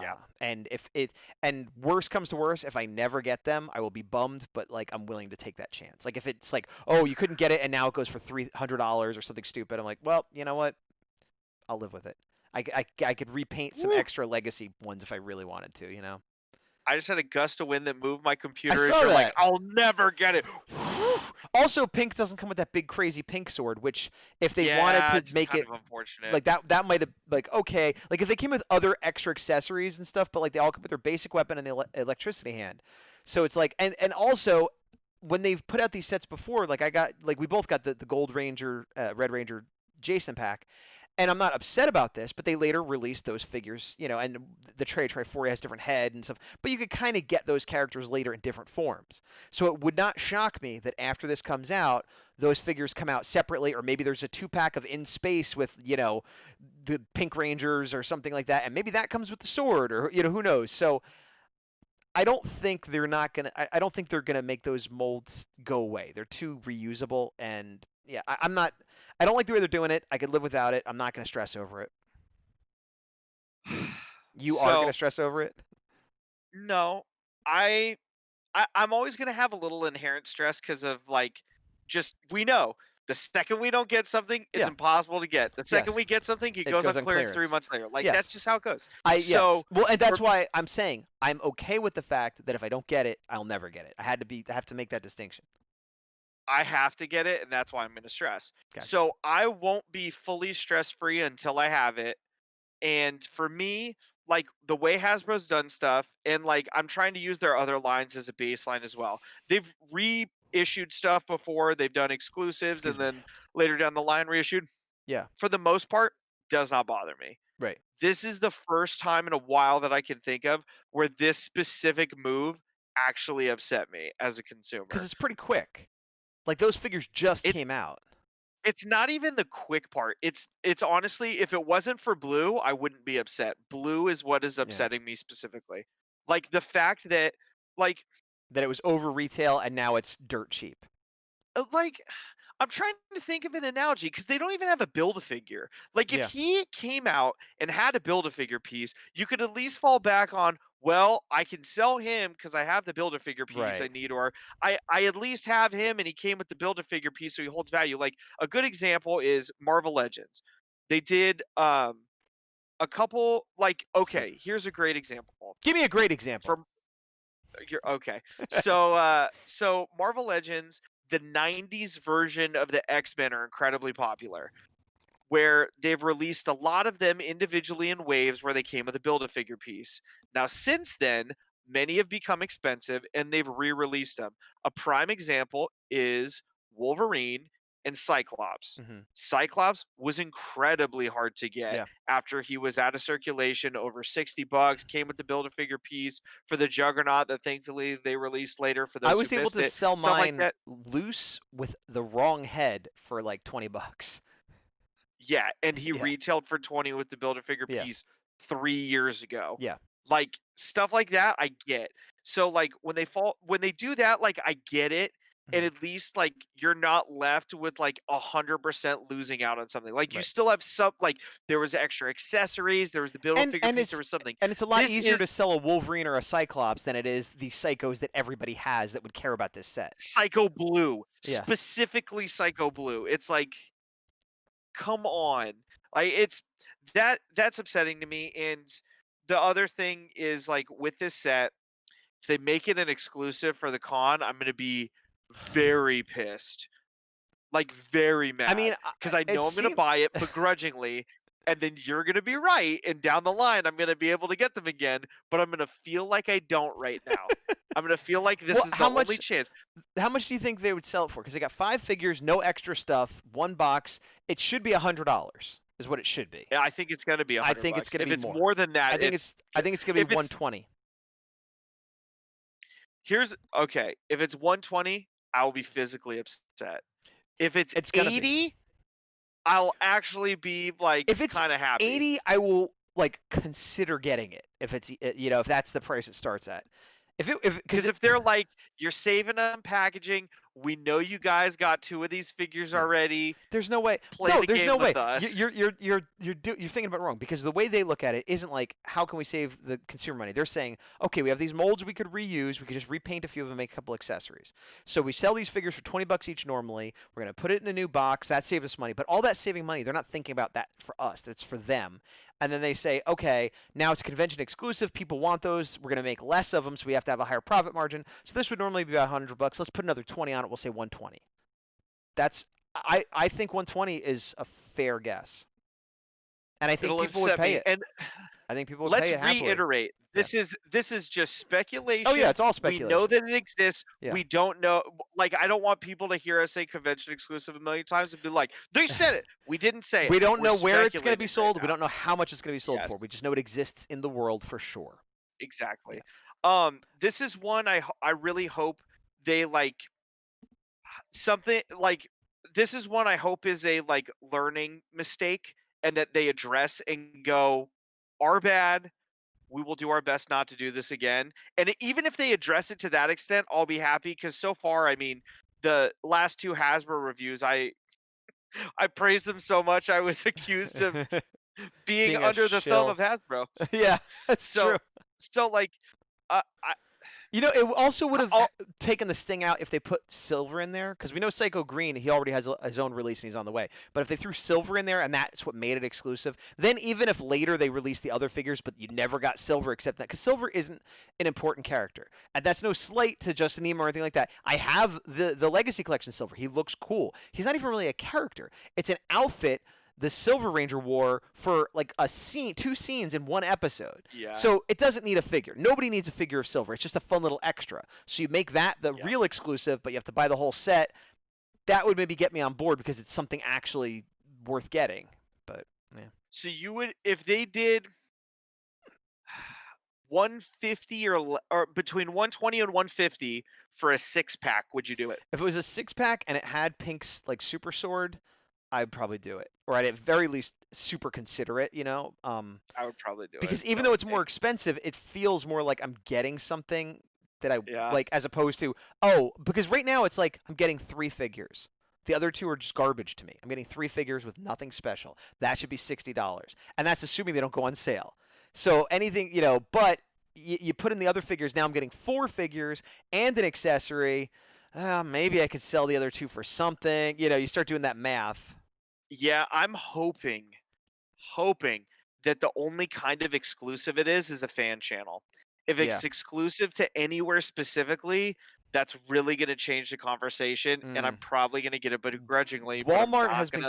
Yeah. And worst comes to worst, if I never get them, I will be bummed, but like I'm willing to take that chance. Like if it's like, oh, you couldn't get it and now it goes for $300 or something stupid, I'm like, well, you know what? I'll live with it. I could repaint some extra legacy ones if I really wanted to, you know. I just had a gust of wind that moved my computer. As saw you're like, that. I'll never get it. Also, pink doesn't come with that big crazy pink sword, which if they Yeah, wanted it's to make kind it of unfortunate. like that might have like okay, like if they came with other extra accessories and stuff, but like they all come with their basic weapon and the electricity hand. So it's like and also when they've put out these sets before, like I got like we both got the Gold Ranger, Red Ranger Jason pack. And I'm not upset about this, but they later released those figures, and the Triforia has different head and stuff. But you could kind of get those characters later in different forms. So it would not shock me that after this comes out, those figures come out separately, or maybe there's a 2-pack of In Space with, the Pink Rangers or something like that, and maybe that comes with the sword, or who knows. So I don't think they're not gonna. I don't think they're gonna make those molds go away. They're too reusable, and yeah, I'm not. I don't like the way they're doing it. I could live without it. I'm not gonna stress over it. You are gonna stress over it? No, I'm always gonna have a little inherent stress because of like, just we know the second we don't get something, it's Yeah. impossible to get. The second Yes. we get something, it It goes goes on on clearance 3 clearance. months later. Like Yes. that's just how it goes. Yes. So Well, and that's for- why I'm saying I'm okay with the fact that if I don't get it, I'll never get it. I have to make that distinction. I have to get it, and that's why I'm gonna stress. Gotcha. So I won't be fully stress free until I have it. And for me, like the way Hasbro's done stuff, and like I'm trying to use their other lines as a baseline as well. They've reissued stuff before, they've done exclusives, Excuse and me. then later down the line reissued. Yeah. For the most part, does not bother me. Right. This is the first time in a while that I can think of where this specific move actually upset me as a consumer. Because it's pretty quick. Like those figures just came out. It's not even the quick part. It's honestly, if it wasn't for blue, I wouldn't be upset. Blue is what is upsetting me specifically. Like the fact that like that it was over retail and now it's dirt cheap. Like I'm trying to think of an analogy because they don't even have a Build-A-Figure. Like if he came out and had a Build-A-Figure piece, you could at least fall back on, well, I can sell him because I have the Build-A-Figure piece I need, or I at least have him and he came with the Build-A-Figure piece, so he holds value. Like a good example is Marvel Legends. They did a couple like okay, here's a great example. Give me a great example. You're okay. So Marvel Legends, the 90s version of the X-Men are incredibly popular, where they've released a lot of them individually in waves where they came with a Build-A-Figure piece. Now, since then, many have become expensive and they've re-released them. A prime example is Wolverine and Cyclops. Cyclops was incredibly hard to get after he was out of circulation, over $60, came with the Build-A-Figure piece for the Juggernaut that thankfully they released later for those I was who able missed to it. sell Stuff like mine that. loose with the wrong head for like $20. Yeah, and he retailed for 20 with the Build-A-Figure Yeah. piece 3 years ago. Yeah. Like stuff like that I get. So like when they do that, like I get it. and at least like you're not left with like 100% losing out on something. Like you Right. still have some, like there was extra accessories, there was the build a figure piece, there was something. And it's a lot This easier is to sell a Wolverine or a Cyclops than it is the Psychos that everybody has that would care about this set. Psycho Blue, Yeah. specifically Psycho Blue. It's like, come on, like it's that's upsetting to me. And the other thing is like with this set, if they make it an exclusive for the con, I'm gonna be very pissed, like very mad. I mean, because I know I'm gonna buy it begrudgingly, and then you're gonna be right, and down the line I'm gonna be able to get them again. But I'm gonna feel like I don't right now. I'm gonna feel like this is the only chance. How much do you think they would sell it for? Because they got 5 figures, no extra stuff, 1 box. It should be $100, is what it should be. Yeah, I think it's gonna be $100. I think it's gonna if be it's more. more than that, I think it's gonna be 120. Here's okay. If it's 120, I will be physically upset. If it's gonna 80, I'll actually be like If it's kind of happy. 80, I will like consider getting it. If it's if that's the price it starts at. Because if they're like, you're saving on packaging, we know you guys got 2 of these figures already. There's no way. Play the there's game no way. with us. You're thinking about it wrong, because the way they look at it isn't like, how can we save the consumer money? They're saying, okay, we have these molds we could reuse. We could just repaint a few of them, make a couple accessories. So we sell these figures for $20 each normally. We're gonna put it in a new box. That saves us money. But all that saving money, they're not thinking about that for us. That's for them. And then they say, okay, now it's convention exclusive. People want those. We're going to make less of them, so we have to have a higher profit margin. So this would normally be about $100. Let's put another 20 on it. We'll say 120. I think 120 is a fair guess. And I think people would pay it. And I think people would pay it happily. Let's reiterate. This is just speculation. Oh yeah, it's all speculation. We know that it exists. Yeah. We don't know. Like, I don't want people to hear us say convention exclusive a million times and be like, they said it. We didn't say it. We don't know where it's going to speculating be sold. right We don't know how much it's going to be sold Yes. for. We just know it exists in the world for sure. Exactly. This is one I really hope they like something like this is one I hope is a like learning mistake, and that they address and go, our bad. We will do our best not to do this again. And even if they address it to that extent, I'll be happy, because so far, I mean, the last 2 Hasbro reviews, I praised them so much. I was accused of being under the thumb of Hasbro. Yeah, that's true. So like, it also would have taken the sting out if they put silver in there, because we know Psycho Green, he already has his own release and he's on the way. But if they threw silver in there and that's what made it exclusive, then even if later they release the other figures, but you never got silver except that, because silver isn't an important character. And that's no slight to Justin Nemo or anything like that. I have the Legacy Collection silver. He looks cool. He's not even really a character. It's an outfit the Silver Ranger wore for like a scene, 2 scenes in 1 episode. Yeah. So it doesn't need a figure. Nobody needs a figure of Silver. It's just a fun little extra. So you make that the real exclusive, but you have to buy the whole set. That would maybe get me on board, because it's something actually worth getting. But yeah. So you would, if they did 150 or between 120 and 150 for a 6-pack, would you do it? If it was a 6-pack and it had Pink's like super sword, I'd probably do it, or I'd at very least super consider it. I would probably do it, because even though it's more expensive, it feels more like I'm getting something that I like, as opposed to because right now it's like I'm getting 3 figures. The other 2 are just garbage to me. I'm getting 3 figures with nothing special. That should be $60, and that's assuming they don't go on sale. So anything, but you put in the other figures. Now I'm getting 4 figures and an accessory. Maybe I could sell the other 2 for something. You start doing that math. Yeah, I'm hoping that the only kind of exclusive it is a fan channel. If it's exclusive to anywhere specifically, that's really going to change the conversation, and I'm probably going to get it begrudgingly. Walmart has been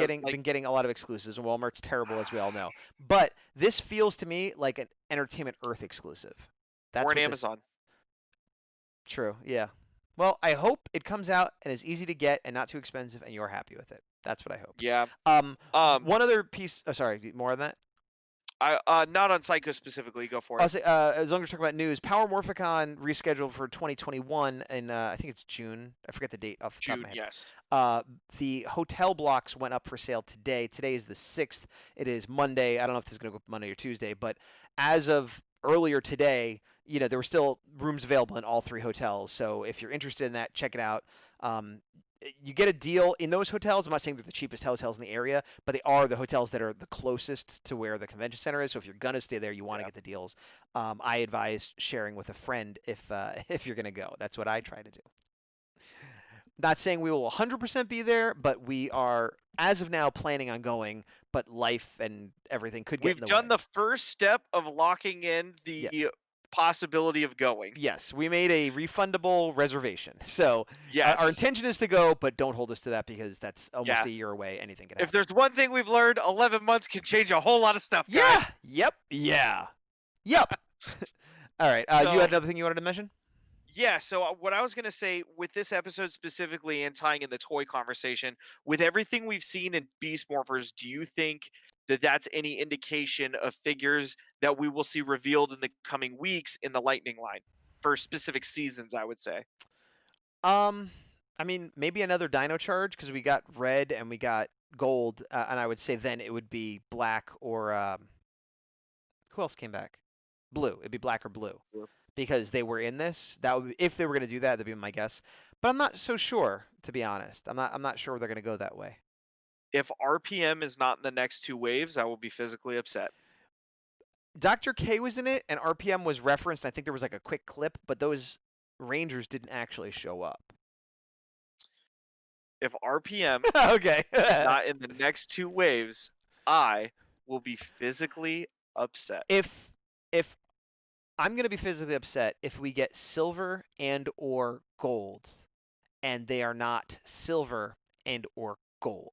getting a lot of exclusives, and Walmart's terrible, as we all know. But this feels to me like an Entertainment Earth exclusive. Or an Amazon. True, yeah. Well, I hope it comes out and is easy to get and not too expensive, and you're happy with it. That's what I hope. Yeah. One other piece. Oh, sorry, more on that. Not on Psycho specifically. Go for it. I'll say, as long as we're talking about news, Power Morphicon rescheduled for 2021, and I think it's June. I forget the date off the top of my head. Yes. The hotel blocks went up for sale today. Today is the 6th. It is Monday. I don't know if this is going to go Monday or Tuesday, but as of earlier today, there were still rooms available in all 3 hotels. So if you're interested in that, check it out. You get a deal in those hotels. I'm not saying they're the cheapest hotels in the area, but they are the hotels that are the closest to where the convention center is. So if you're gonna stay there, you want to get the deals. I advise sharing with a friend if if you're gonna go. That's what I try to do. Not saying we will 100% be there, but we are, as of now, planning on going. But life and everything could get in We've the done way. the first step of locking in the possibility of going. Yes, we made a refundable reservation. So Yes. our intention is to go, but don't hold us to that because that's almost a year away. Anything can happen. If there's one thing we've learned, 11 months can change a whole lot of stuff, guys. Yeah. Yep. Yeah. Yep. All right. You So- had another thing you wanted to mention? Yeah, so what I was going to say with this episode specifically and tying in the toy conversation, with everything we've seen in Beast Morphers, do you think that that's any indication of figures that we will see revealed in the coming weeks in the Lightning line for specific seasons, I would say? I mean, maybe another Dino Charge because we got red and we got gold, and I would say then it would be black or who else came back? Blue. It'd be black or blue. Because they were in this. That would be, if they were going to do that, that'd be my guess. But I'm not so sure, to be honest. I'm not sure they're going to go that way. If RPM is not in the next 2 waves, I will be physically upset. Dr. K was in it, and RPM was referenced. I think there was like a quick clip, but those Rangers didn't actually show up. If RPM okay. is not in the next 2 waves, I will be physically upset. If I'm going to be physically upset if we get silver and or gold, and they are not silver and or gold.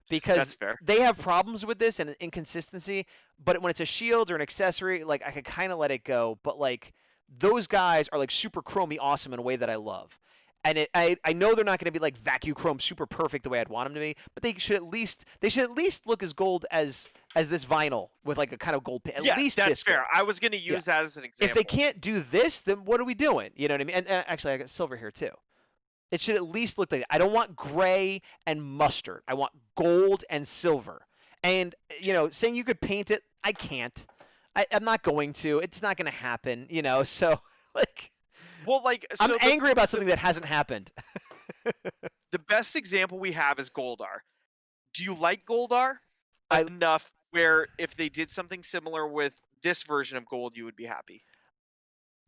Because That's fair. they have problems with this and inconsistency, but when it's a shield or an accessory, like I could kind of let it go, but like those guys are like super chromey awesome in a way that I love. And I know they're not going to be like vacuum chrome super perfect the way I'd want them to be, but they should at least look as gold as this vinyl with like a kind of gold paint. At least that's this fair. good. I was going to use that as an example. If they can't do this, then what are we doing? You know what I mean? And actually, I got silver here too. It should at least look like that. I don't want gray and mustard. I want gold and silver. And saying you could paint it, I can't. I'm not going to. It's not going to happen. So like. Well, I'm angry about something that hasn't happened. The best example we have is Goldar. Do you like Goldar enough where if they did something similar with this version of Gold, you would be happy?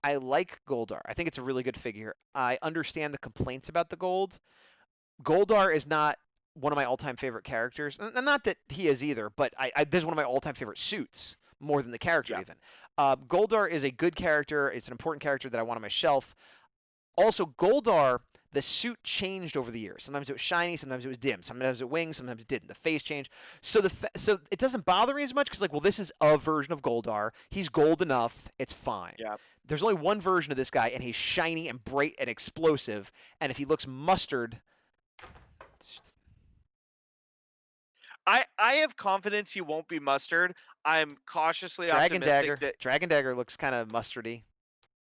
I like Goldar. I think it's a really good figure. I understand the complaints about the gold. Goldar is not one of my all-time favorite characters. And not that he is either, but this is one of my all-time favorite suits, more than the character even. Goldar is a good character. It's an important character that I want on my shelf. Also, Goldar, the suit changed over the years. Sometimes it was shiny, sometimes it was dim. Sometimes it wings, sometimes it didn't. The face changed. So so it doesn't bother me as much because, this is a version of Goldar. He's gold enough. It's fine. Yeah. There's only one version of this guy, and he's shiny and bright and explosive. And if he looks mustard... I have confidence he won't be mustard. I'm cautiously optimistic that Dragon Dagger looks kind of mustardy,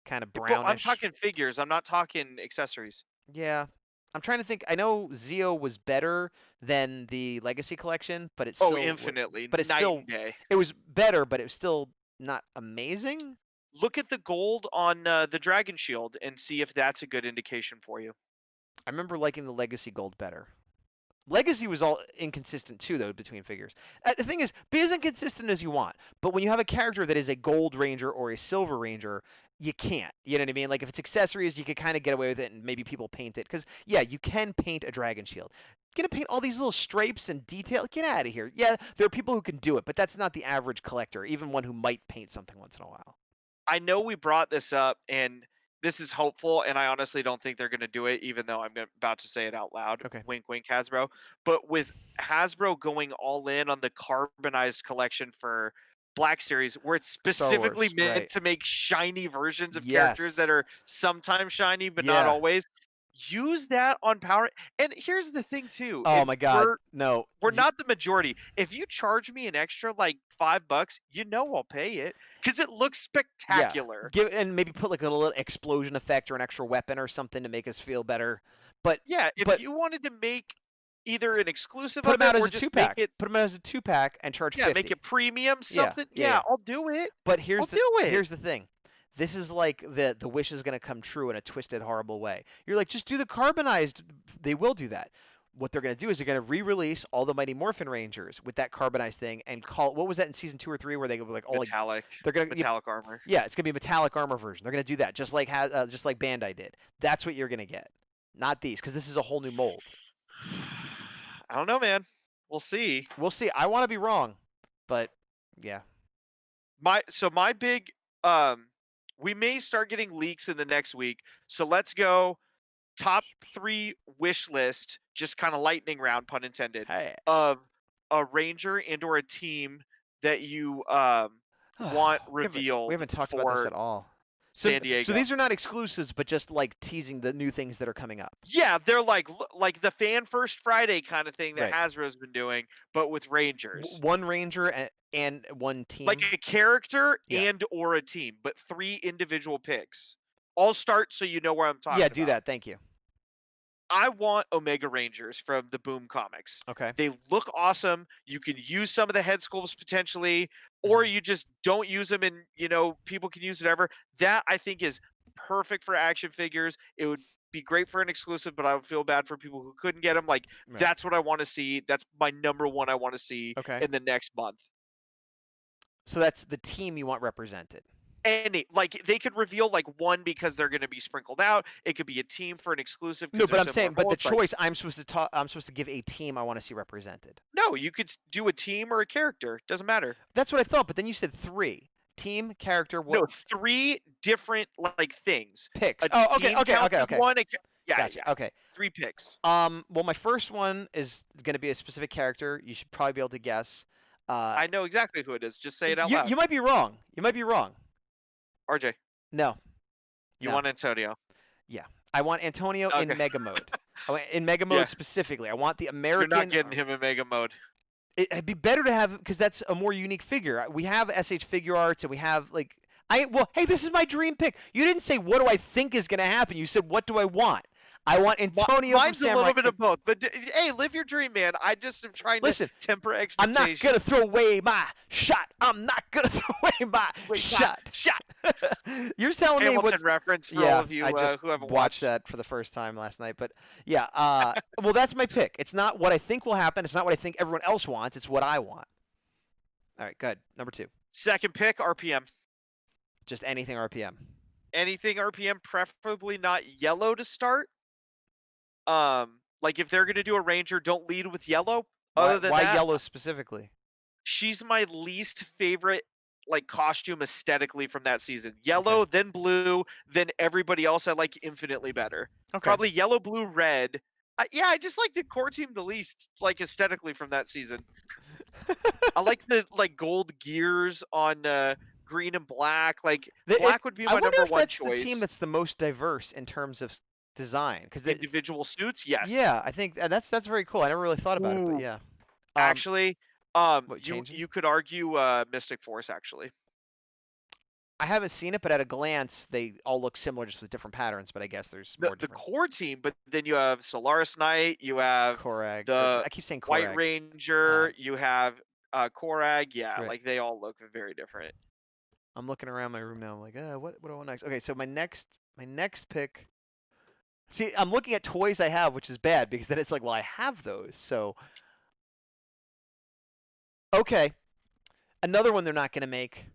kind of But brownish. I'm talking figures. I'm not talking accessories. Yeah. I'm trying to think. I know Zeo was better than the Legacy Collection, but it's still infinitely. But it's night still and day. it was better, but it was still not amazing. Look at the gold on the Dragon Shield and see if that's a good indication for you. I remember liking the Legacy Gold better. Legacy was all inconsistent too, though, between figures. The thing is, be as inconsistent as you want, but when you have a character that is a Gold Ranger or a Silver Ranger, you can't. You know what I mean? Like, if it's accessories, you can kind of get away with it, and maybe people paint it. Because, yeah, you can paint a Dragon Shield. You're going to paint all these little stripes and detail? Get out of here. Yeah, there are people who can do it, but that's not the average collector, even one who might paint something once in a while. I know we brought this up, and this is hopeful, and I honestly don't think they're going to do it, even though I'm about to say it out loud. Okay. Wink, wink, Hasbro. But with Hasbro going all in on the carbonized collection for Black Series, where it's specifically Wars, meant right. to make shiny versions of Yes. characters that are sometimes shiny, but not Yeah. always. Use that on Power. And here's the thing, too. Oh, and my God. We're No. not the majority. If you charge me an extra, $5, I'll pay it. Because it looks spectacular. Yeah. And maybe put, a little explosion effect or an extra weapon or something to make us feel better. But Yeah, if but- you wanted to make either an exclusive put of them out it as or a just 2-pack. make it, Put them out as a 2-pack and charge yeah, $50. make it premium Yeah, something, yeah. I'll do it. But I'll do it. here's the thing. This is like the wish is going to come true in a twisted, horrible way. You're like, just do the carbonized. They will do that. What they're going to do is they're going to re-release all the Mighty Morphin Rangers with that carbonized thing and call, what was that in season 2 or 3 where they go like all Metallic. they're going to metallic armor. Yeah, it's going to be a metallic armor version. They're going to do that just like Bandai did. That's what you're going to get. Not these, because this is a whole new mold. I don't know, man. We'll see. We'll see. I want to be wrong, but yeah. My big we may start getting leaks in the next week. So let's go top 3 wish list, just kind of lightning round, pun intended, Hey. of a ranger and or a team that you want revealed. We haven't talked about this at all. San Diego. So these are not exclusives, but just like teasing the new things that are coming up. Yeah, they're like the Fan First Friday kind of thing that Right. Hasbro's been doing, but with Rangers. One ranger and one team. Like a character Yeah. and or a team, but 3 individual picks. I'll start so you know where I'm talking Yeah, about. do that. Thank you. I want Omega Rangers from the Boom comics. Okay. They look awesome. You can use some of the head sculpts potentially, or you just don't use them and, people can use whatever. That I think is perfect for action figures. It would be great for an exclusive, but I would feel bad for people who couldn't get them. Like, Right. That's what I want to see. That's my number one I want to see Okay. in the next month. So that's the team you want represented. And they could reveal like one because they're going to be sprinkled out. It could be a team for an exclusive. No, but I'm similar saying, but the molds, like- choice I'm supposed to give a team I want to see represented. No, you could do a team or a character. Doesn't matter. That's what I thought, but then you said 3. Team, character, what? No, 3 different like things. Picks. A Oh, okay, team okay, counts okay, as okay. One, yeah, Gotcha. yeah. Okay. 3 picks. Well, my first one is going to be a specific character. You should probably be able to guess. I know exactly who it is. Just say it out loud. You might be wrong. RJ, No. you No. want Antonio? Yeah. I want Antonio in Okay. Mega Mode. In Mega Mode Yeah. specifically. I want the You're American. not getting him in Mega Mode. It'd be better to have, because that's a more unique figure. We have SH Figure Arts, and we have like hey, this is my dream pick. You didn't say what do I think is going to happen. You said what do I want. I want Antonio Mine's from a Samurai little bit King. of both, but hey, live your dream, man. I just am trying Listen, to temper I'm expectations. not going to throw away my shot. I'm not going to throw away my shot. You're telling me Hamilton what's reference for yeah, all of you I just who haven't watched that for the first time last night. But yeah, well, that's my pick. It's not what I think will happen. It's not what I think everyone else wants. It's what I want. All right, good. Number 2. Second pick, RPM. Just anything RPM. Anything RPM, preferably not yellow to start. Like if they're gonna do a Ranger, don't lead with yellow. Other than why that, yellow specifically? she's my least favorite like costume aesthetically from that season. Yellow, then blue, then everybody else I like infinitely better. Okay. Probably yellow, blue, red. I just like the core team the least, like aesthetically from that season. I like the gold gears on green and black. Like black would be my number one choice. That's the team that's the most diverse in terms of design, because individual suits. Yes. Yeah, I think that's very cool. I never really thought about it, but yeah. Actually, changing? you could argue Mystic Force. Actually, I haven't seen it, but at a glance, they all look similar, just with different patterns. But I guess there's more the difference. core team. But then you have Solaris Knight. You have Korag. the I keep saying Korag. White Ranger. You have Korag. Yeah, Right. like they all look very different. I'm looking around my room now. I'm like, what do I want next? Okay, so my next pick. See, I'm looking at toys I have, which is bad because then it's like, well, I have those. So, okay, another one they're not going to make.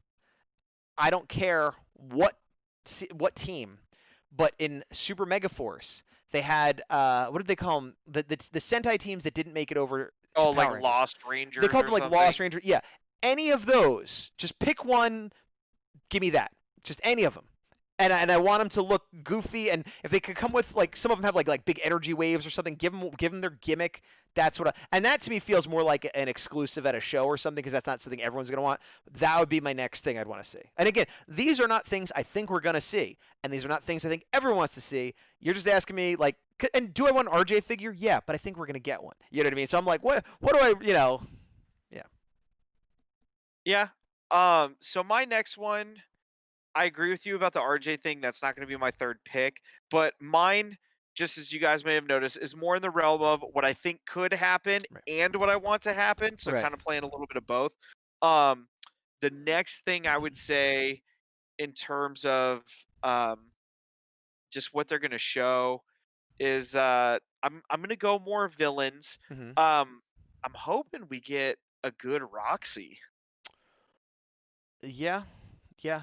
I don't care what team, but in Super Mega Force, they had what did they call them? The Sentai teams that didn't make it over. To Oh, Power like Rangers. Lost Rangers. They called or them like something. Lost Ranger. Yeah, any of those. Just pick one. Give me that. Just any of them. And I want them to look goofy. And if they could come with like some of them have like big energy waves or something, give them their gimmick. That's what. And that to me feels more like an exclusive at a show or something, because that's not something everyone's gonna want. That would be my next thing I'd want to see. And again, these are not things I think we're gonna see, and these are not things I think everyone wants to see. You're just asking me like, and do I want an RJ figure? Yeah, but I think we're gonna get one. You know what I mean? So I'm like, what do I, yeah. Yeah. So my next one, I agree with you about the RJ thing. That's not going to be my third pick, but mine, just as you guys may have noticed, is more in the realm of what I think could happen and what I want to happen. So Right. kind of playing a little bit of both. The next thing I would say in terms of just what they're gonna show is I'm gonna go more villains. Mhm. I'm hoping we get a good Roxy. Yeah. Yeah.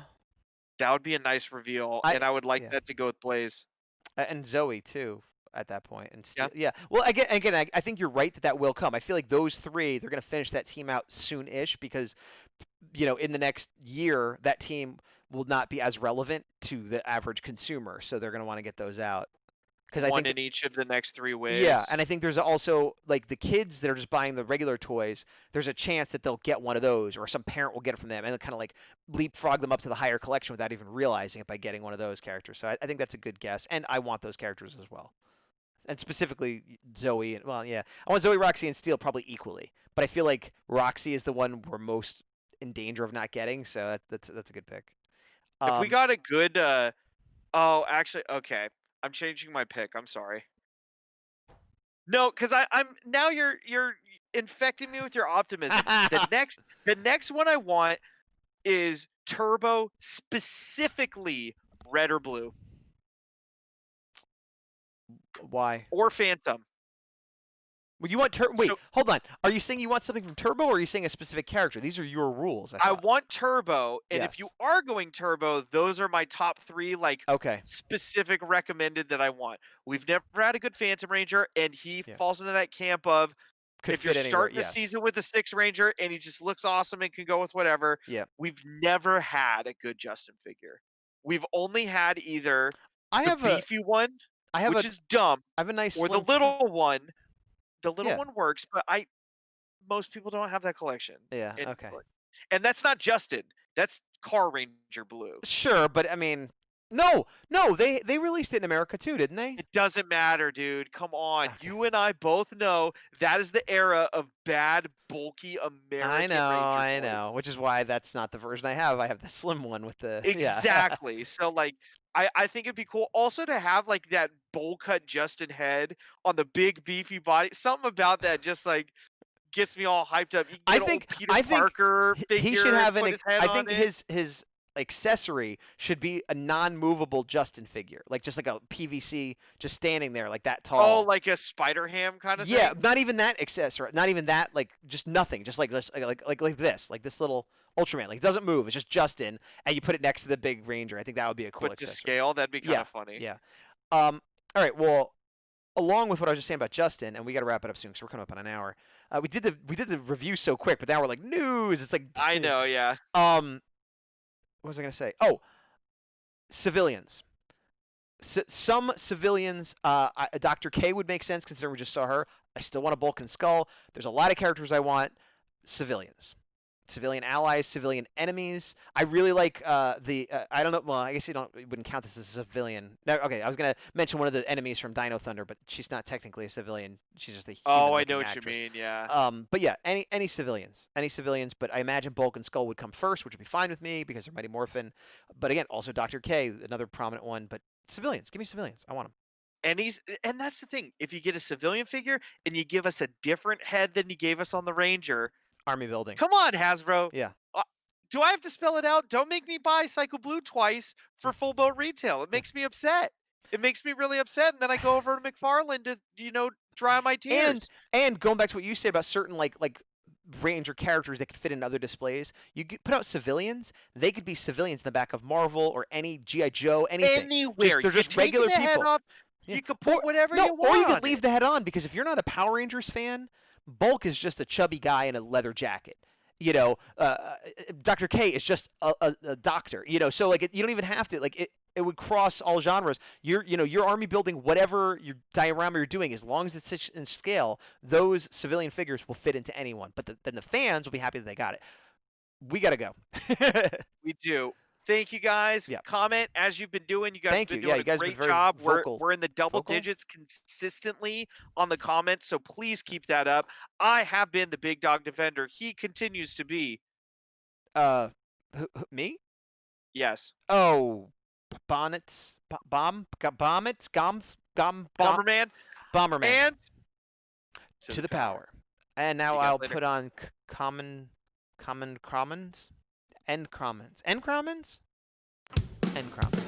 That would be a nice reveal, and I would like Yeah. that to go with Blaze. And Zoe too at that point, and Yeah. still, yeah. Well, again, I think you're right that will come. I feel like those three, they're gonna finish that team out soon-ish because, in the next year, that team will not be as relevant to the average consumer, so they're gonna want to get those out. Because I One think in each of the next 3 waves. yeah, and I think there's also like the kids that are just buying the regular toys. There's a chance that they'll get one of those, or some parent will get it from them, and then kind of like leapfrog them up to the higher collection without even realizing it by getting one of those characters. So I think that's a good guess, and I want those characters as well, and specifically Zoe. And well, yeah, I want Zoe, Roxy, and Steel probably equally, but I feel like Roxy is the one we're most in danger of not getting. So that's a good pick. If we got a good, oh, actually, okay. I'm changing my pick. I'm sorry. No, because I'm now you're infecting me with your optimism. The next one I want is Turbo, specifically red or blue. Why? Or Phantom. Well, you want Turbo? Wait, So- hold on. Are you saying you want something from Turbo, or are you saying a specific character? These are your rules. I want Turbo, and if Yes. you are going Turbo, those are my top 3 Okay. specific recommended that I want. We've never had a good Phantom Ranger, and he Yeah. falls into that camp of Could if you're fit anywhere, starting yes. the season with a 6 Ranger and he just looks awesome and can go with whatever. Yeah. We've never had a good Justin figure. We've only had either I the have beefy one, I have which a is dumb, I have a nice or the slim little one. The little Yeah. one works, but most people don't have that collection. Yeah. And, Okay. and that's not Justin. That's Car Ranger Blue. Sure, but I mean, no, they released it in America too, didn't they? It doesn't matter, dude. Come on. Okay. You and I both know that is the era of bad, bulky American I know, Ranger I toys. know. Which is why that's not the version I have. I have the slim one with the yeah. Exactly. So I think it'd be cool also to have that bowl cut Justin head on the big beefy body. Something about that just gets me all hyped up. You can get old Peter Parker figure, he should have put his head I on think it. his accessory should be a non-movable Justin figure, like just like a PVC just standing there like that tall. Oh, like a Spider Ham kind of Yeah, thing? not even that accessory, not even that, like just nothing, just like this little Ultraman, like it doesn't move, it's just Justin, and you put it next to the big Ranger. I think that would be a cool But to accessory. scale, that'd be kind of funny. Yeah. All right. Well, along with what I was just saying about Justin, and we got to wrap it up soon because we're coming up on an hour. We did the review so quick, but now we're like news. It's like I know, yeah. What was I gonna say? Oh, civilians. Some civilians. Dr. K would make sense considering we just saw her. I still want a Bulk and Skull. There's a lot of characters I want. Civilians. Civilian allies, civilian enemies. I really like I don't know. Well, I guess you wouldn't count this as a civilian. No, okay, I was gonna mention one of the enemies from Dino Thunder, but she's not technically a civilian. She's just a Oh, I know human-looking what actress. you mean, yeah. But yeah, any civilians, But I imagine Bulk and Skull would come first, which would be fine with me because they're Mighty Morphin. But again, also Dr. K, another prominent one. But civilians, give me civilians. I want them. And that's the thing. If you get a civilian figure and you give us a different head than you gave us on the Ranger, Army building. come on, Hasbro. Yeah. Do I have to spell it out? Don't make me buy Psycho Blue twice for full boat retail. It makes me upset. It makes me really upset, and then I go over to McFarlane to dry my tears. And going back to what you said about certain like Ranger characters that could fit in other displays, you could put out civilians. They could be civilians in the back of Marvel or any G.I. Joe, anything. Anywhere. They're just You're taking regular the head people. off, Yeah. you could put whatever you want. Or you on could leave it. the head on because if you're not a Power Rangers fan, Bulk is just a chubby guy in a leather jacket. Dr. K is just a doctor. So you don't even have to it would cross all genres. Your army building, whatever your diorama you're doing, as long as it's in scale, those civilian figures will fit into anyone. But then the fans will be happy that they got it. We gotta go. We do. Thank you guys. Yeah. Comment as you've been doing. You guys Thank have been you. Yeah, doing you guys a have been great very job. vocal. We're in the double Vocal? digits consistently on the comments, so please keep that up. I have been the big dog defender. He continues to be. Me? Yes. Oh, bonnets, bombets, Bomberman. Bomberman. And to the power. And See now you guys I'll later. put on commons, end commons. and Cromwells.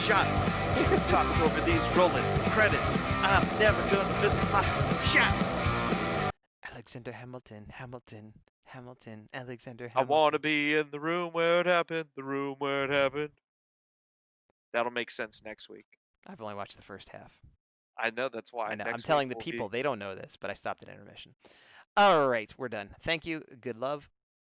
Shot. Talk over these rolling credits. I'm never gonna miss my shot. Alexander Hamilton, Alexander I Hamilton. want to be in the room where it happened. The room where it happened. That'll make sense next week. I've only watched the first half. I know, that's why. I know. Next I'm telling week the will be- people, they don't know this, but I stopped at intermission. All right, we're done. Thank you. Good love.